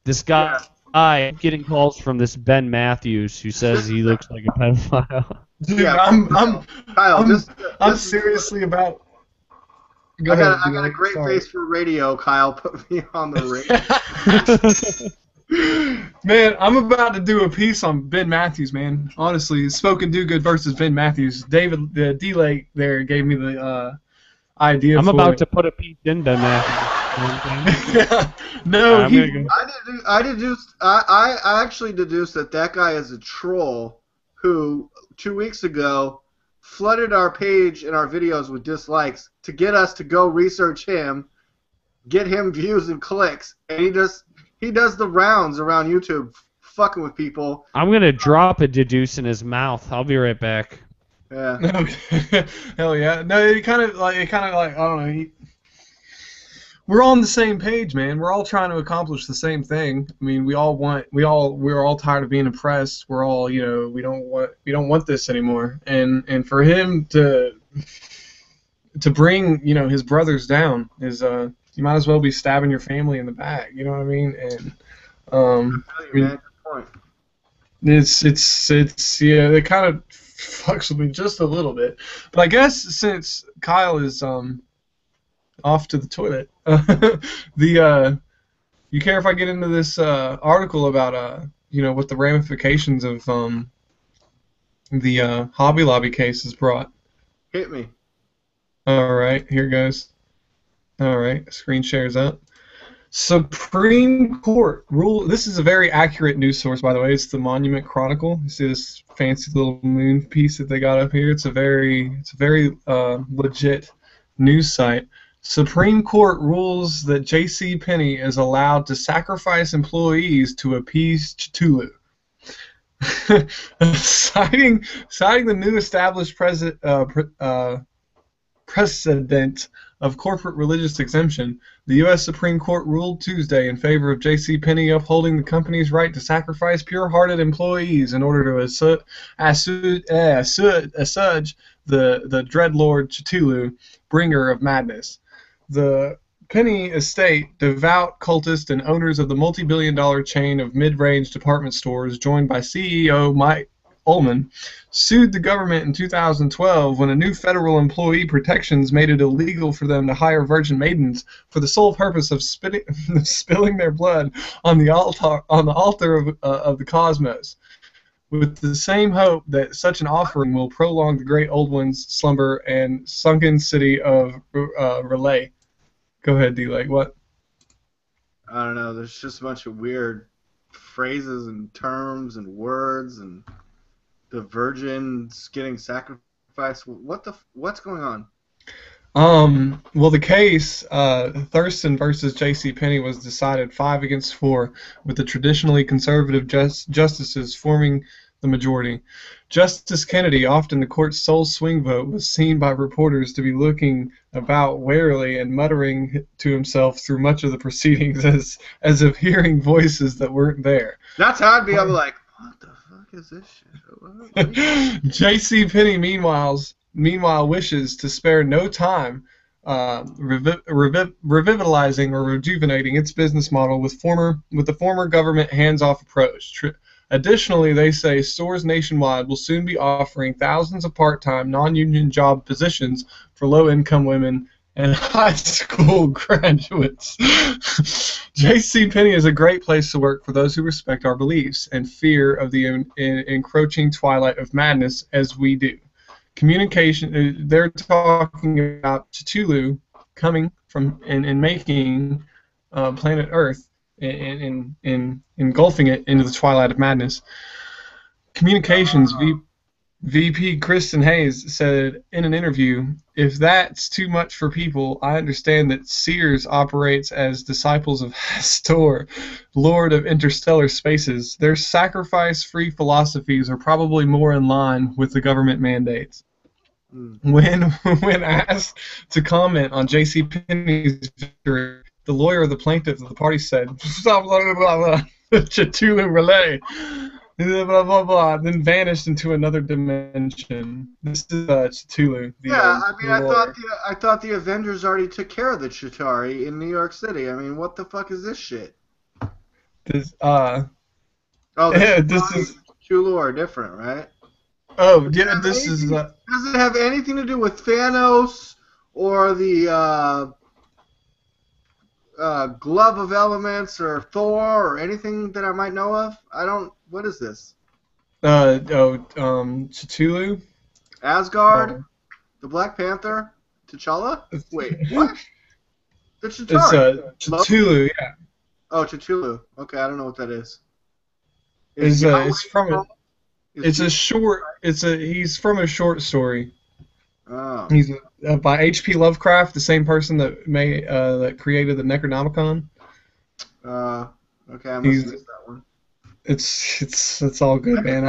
This guy, I'm getting calls from this Ben Matthews who says he looks like a pedophile. Dude, Yeah, I'm just seriously about. I got a great face for radio, Kyle. Put me on the radio. Man, I'm about to do a piece on Ben Matthews, man. Honestly, Spoken Do Good versus Ben Matthews. David D-Lake there gave me the idea. I'm for about it. to put a piece in Ben Matthews. No, I'm he. gonna go. I actually deduced that guy is a troll who 2 weeks ago flooded our page and our videos with dislikes to get us to go research him, get him views and clicks, and he does the rounds around YouTube fucking with people. I'm gonna drop a deduce in his mouth. I'll be right back. Yeah. Hell yeah. No, it kind of like I don't know. We're all on the same page, man. We're all trying to accomplish the same thing. I mean, we're all tired of being oppressed. We're all, we don't want this anymore. And for him to bring, his brothers down is you might as well be stabbing your family in the back. You know what I mean? And Good point. it's yeah, it kind of fucks with me just a little bit. But I guess since Kyle is off to the toilet, you care if I get into this article about what the ramifications of the Hobby Lobby case has brought? Hit me. All right, here goes. All right, screen shares up. Supreme Court rule. This is a very accurate news source, by the way. It's the Monument Chronicle. You see this fancy little moon piece that they got up here. It's a very legit news site. Supreme Court rules that J.C. Penney is allowed to sacrifice employees to appease Cthulhu. citing the new established precedent of corporate religious exemption, the U.S. Supreme Court ruled Tuesday in favor of J.C. Penney, upholding the company's right to sacrifice pure-hearted employees in order to assuage the dreadlord Cthulhu, bringer of madness. The Penney estate, devout cultists and owners of the multi-billion-dollar chain of mid-range department stores, joined by CEO Mike Ullman, sued the government in 2012 when a new federal employee protections made it illegal for them to hire virgin maidens for the sole purpose of spilling their blood on the altar of the cosmos, with the same hope that such an offering will prolong the great old one's slumber and sunken city of Relay. Go ahead, D-Lake. What? I don't know. There's just a bunch of weird phrases and terms and words and the virgins getting sacrificed. What's going on? Well, the case, Thurston versus J.C. Penney, was decided 5-4, with the traditionally conservative justices forming the majority. Justice Kennedy, often the court's sole swing vote, was seen by reporters to be looking about warily and muttering to himself through much of the proceedings as if hearing voices that weren't there. That's how I'd be. I'd be like, what the fuck is this shit? J.C. Penney, meanwhile, wishes to spare no time revitalizing or rejuvenating its business model with the former government hands-off approach. Additionally, they say stores nationwide will soon be offering thousands of part-time, non-union job positions for low-income women and high school graduates. J.C. Penney is a great place to work for those who respect our beliefs and fear of the encroaching twilight of madness as we do. Communication. They're talking about Cthulhu coming from and making planet Earth and engulfing it into the twilight of madness. Communications VP Kristen Hayes said in an interview, "If that's too much for people, I understand that Sears operates as disciples of Hastur, Lord of Interstellar Spaces. Their sacrifice-free philosophies are probably more in line with the government mandates." When asked to comment on JCPenney's victory, the lawyer of the plaintiff of the party said, "Blah, blah, blah, blah, Cthulhu relay, blah, blah, blah, blah," then vanished into another dimension. This is Cthulhu. Yeah, I mean, lawyer. I thought the Avengers already took care of the Chitauri in New York City. I mean, what the fuck is this shit? This, Oh, yeah, the this Chitauri is. and Cthulhu are different, right? Oh, yeah, this is. Does it have anything to do with Thanos or the Glove of Elements or Thor or anything that I might know of? I don't. What is this? Cthulhu. Asgard? The Black Panther? T'Challa? Wait, what? The It's Chitauri. Cthulhu, yeah. Oh, Cthulhu. Okay, I don't know what that is. It's Yahweh from a. involved? It's a short. He's from a short story. Oh. He's by H.P. Lovecraft, the same person that that created the Necronomicon. Okay, I must have missed that one. It's all good, man.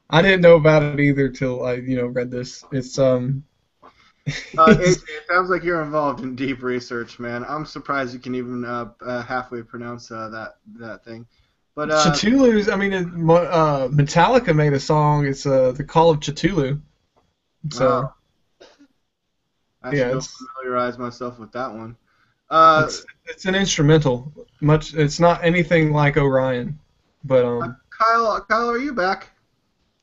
I didn't know about it either till I read this. It's AJ, it sounds like you're involved in deep research, man. I'm surprised you can even halfway pronounce that thing. But Cthulhu's. I mean, Metallica made a song. It's the Call of Cthulhu. So I should go familiarize myself with that one. It's an instrumental. It's not anything like Orion, but Kyle, are you back?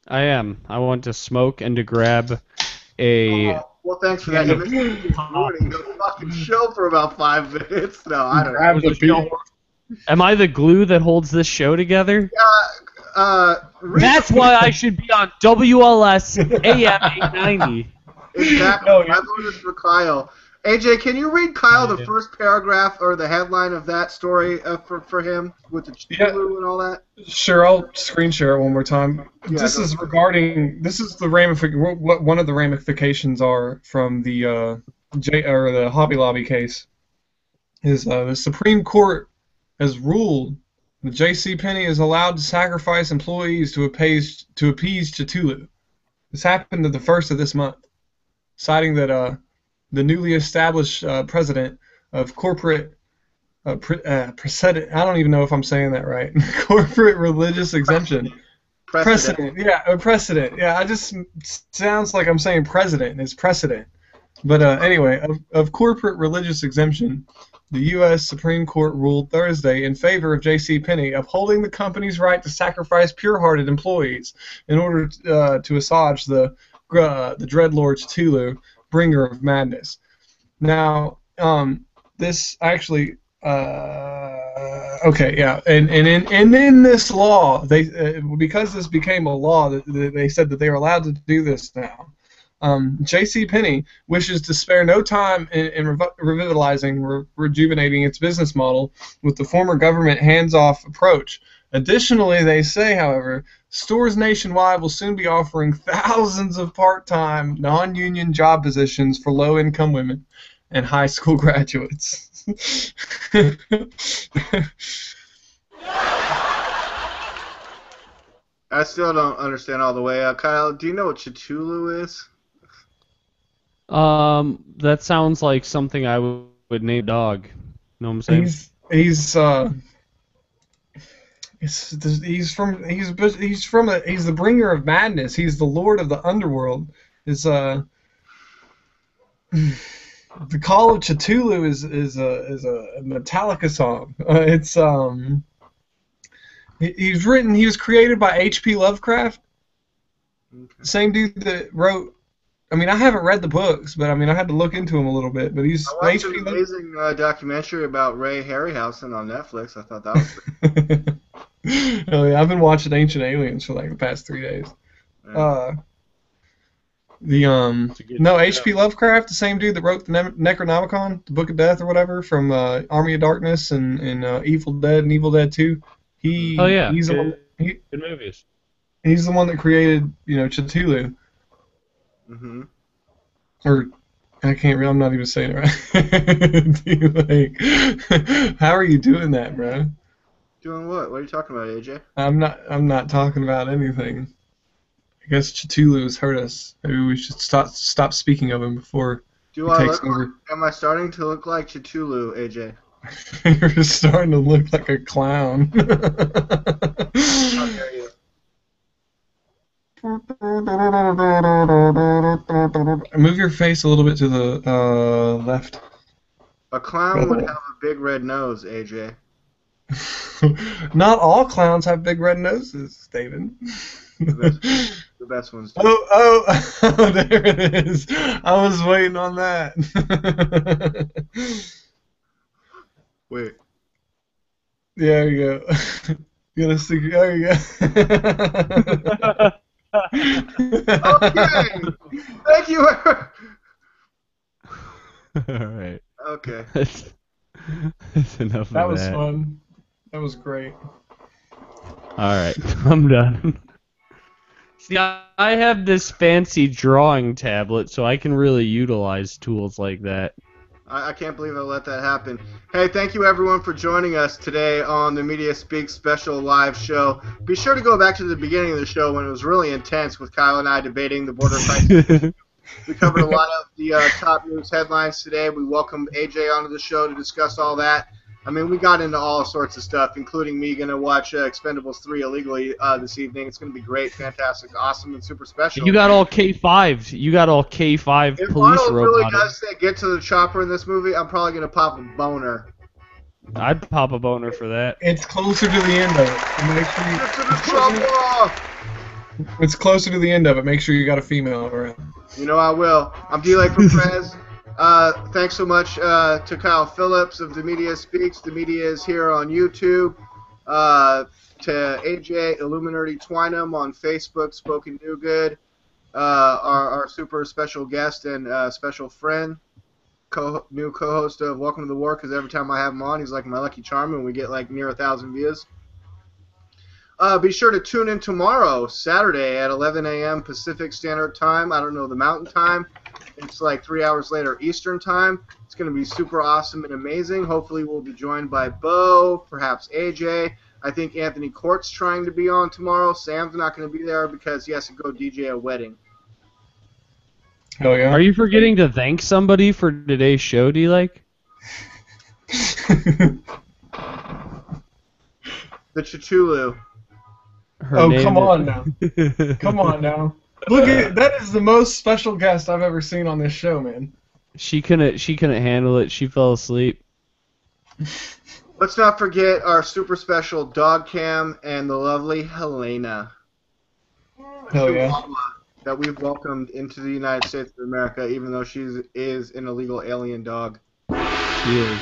I am. I want to smoke and to grab a. Well, thanks for that. You've been ruining the fucking show for about 5 minutes. No, I don't know. Am I the glue that holds this show together? That's why I should be on WLS AM 890. Exactly. No, I voted for Kyle. AJ, can you read Kyle the first paragraph or the headline of that story for him with the Cthulhu and all that? Sure, I'll screen share it one more time. Yeah, This is what one of the ramifications are from the the Hobby Lobby case. Is the Supreme Court has ruled that JCPenney is allowed to sacrifice employees to appease Cthulhu. This happened at the first of this month, citing that the newly established president of corporate precedent. I don't even know if I'm saying that right. Corporate religious exemption. Precedent. Yeah, precedent. Yeah, I just sounds like I'm saying president. It's precedent. But anyway, of corporate religious exemption, the U.S. Supreme Court ruled Thursday in favor of JCPenney, upholding the company's right to sacrifice pure-hearted employees in order to assuage the dreadlord Cthulhu, bringer of madness. Now, this actually, okay, yeah, and in this law, they because this became a law, they said that they were allowed to do this now. JCPenney wishes to spare no time in revitalizing, rejuvenating its business model with the former government hands-off approach. Additionally, they say, however, stores nationwide will soon be offering thousands of part-time, non-union job positions for low-income women and high school graduates. I still don't understand all the way. Kyle, do you know what Cthulhu is? That sounds like something I would name a dog. Know what I'm saying? He's the bringer of madness. He's the lord of the underworld. The Call of Cthulhu is a Metallica song. He was created by H.P. Lovecraft. Okay. Same dude that wrote. I mean, I haven't read the books, but I mean, I had to look into him a little bit. But he's. I watched an amazing documentary about Ray Harryhausen on Netflix. I thought that was. Oh yeah, I've been watching Ancient Aliens for like the past 3 days. Yeah. H.P. Lovecraft, the same dude that wrote the Necronomicon, the Book of Death or whatever, from Army of Darkness and Evil Dead and Evil Dead 2. Good movies. He's the one that created, Cthulhu. Mm-hmm. Or I can't. I'm not even saying it right. How are you doing that, bro? Doing what? What are you talking about, AJ? I'm not talking about anything. I guess Cthulhu has hurt us. Maybe we should stop speaking of him before Do he I takes look? over. Am I starting to look like Cthulhu, AJ? You're starting to look like a clown. How dare you? Move your face a little bit to the left. A clown would have a big red nose, AJ. Not all clowns have big red noses, David. The best ones do. Oh, there it is. I was waiting on that. Wait. There you go. You gotta stick. There you go. Okay. Thank you. All right. Okay. That's enough That of was that. fun. That was great. All right, I'm done. See, I have this fancy drawing tablet, so I can really utilize tools like that. I can't believe I let that happen. Hey, thank you everyone for joining us today on the Media Speaks special live show. Be sure to go back to the beginning of the show when it was really intense with Kyle and I debating the border crisis. We covered a lot of the top news headlines today. We welcomed AJ onto the show to discuss all that. I mean, we got into all sorts of stuff, including me going to watch Expendables 3 illegally this evening. It's going to be great, fantastic, awesome, and super special. You got all K5. You got all K5 if police Arnold really robots. does say get to the chopper in this movie, I'm probably going to pop a boner. I'd pop a boner for that. It's closer to the end of it. Make sure Get to the chopper! it's closer to the end of it. Make sure you got a female around. You know I will. I'm D-Lake from Prez. Thanks so much to Kyle Phillips of The Media Speaks. The Media is here on YouTube. To AJ Illuminati Twynham on Facebook, Spoken New Good. Our super special guest and special friend, new co-host of Welcome to the War, because every time I have him on, he's like my lucky charm, and we get like near 1,000 views. Be sure to tune in tomorrow, Saturday, at 11 a.m. Pacific Standard Time. I don't know the Mountain Time. It's like 3 hours later Eastern Time. It's going to be super awesome and amazing. Hopefully we'll be joined by Bo, perhaps AJ. I think Anthony Court's trying to be on tomorrow. Sam's not going to be there because he has to go DJ a wedding. Hell yeah. Are you forgetting to thank somebody for today's show, D-Like? The Cthulhu. Come on now. Come on now. Look at that is the most special guest I've ever seen on this show, man. She couldn't handle it. She fell asleep. Let's not forget our super special dog cam and the lovely Helena. Hell yeah. That we've welcomed into the United States of America, even though she is an illegal alien dog. She is.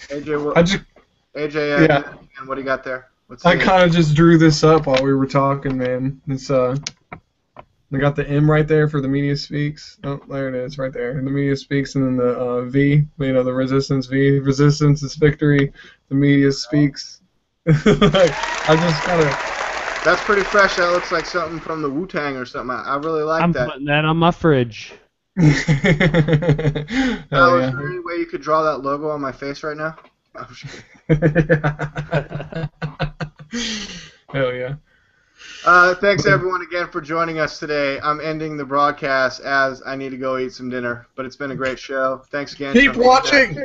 AJ, Yeah. and what do you got there? I kind of just drew this up while we were talking, man. It's I got the M right there for the Media Speaks. Oh, there it is, right there. The Media Speaks, and then the V. You know, the Resistance V. Resistance is victory. The Media Speaks. I just kind of. That's pretty fresh. That looks like something from the Wu-Tang or something. I really like that. I'm putting that on my fridge. Now, is Hell yeah. there any way you could draw that logo on my face right now? I'm just kidding. Hell yeah. Thanks everyone again for joining us today. I'm ending the broadcast as I need to go eat some dinner, but it's been a great show. Thanks again. Keep watching.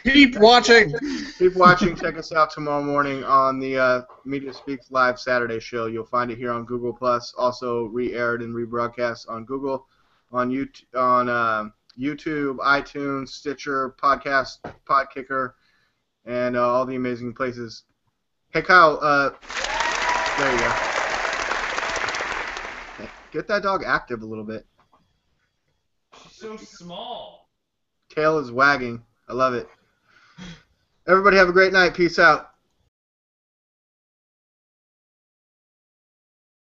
Keep watching. Keep watching. Check us out tomorrow morning on the Media Speaks Live Saturday show. You'll find it here on Google Plus. Also re-aired and rebroadcast on Google, on YouTube, iTunes, Stitcher, Podcast, Podkicker, and all the amazing places. Hey Kyle, there you go. Get that dog active a little bit. She's so small. Tail is wagging. I love it. Everybody have a great night. Peace out.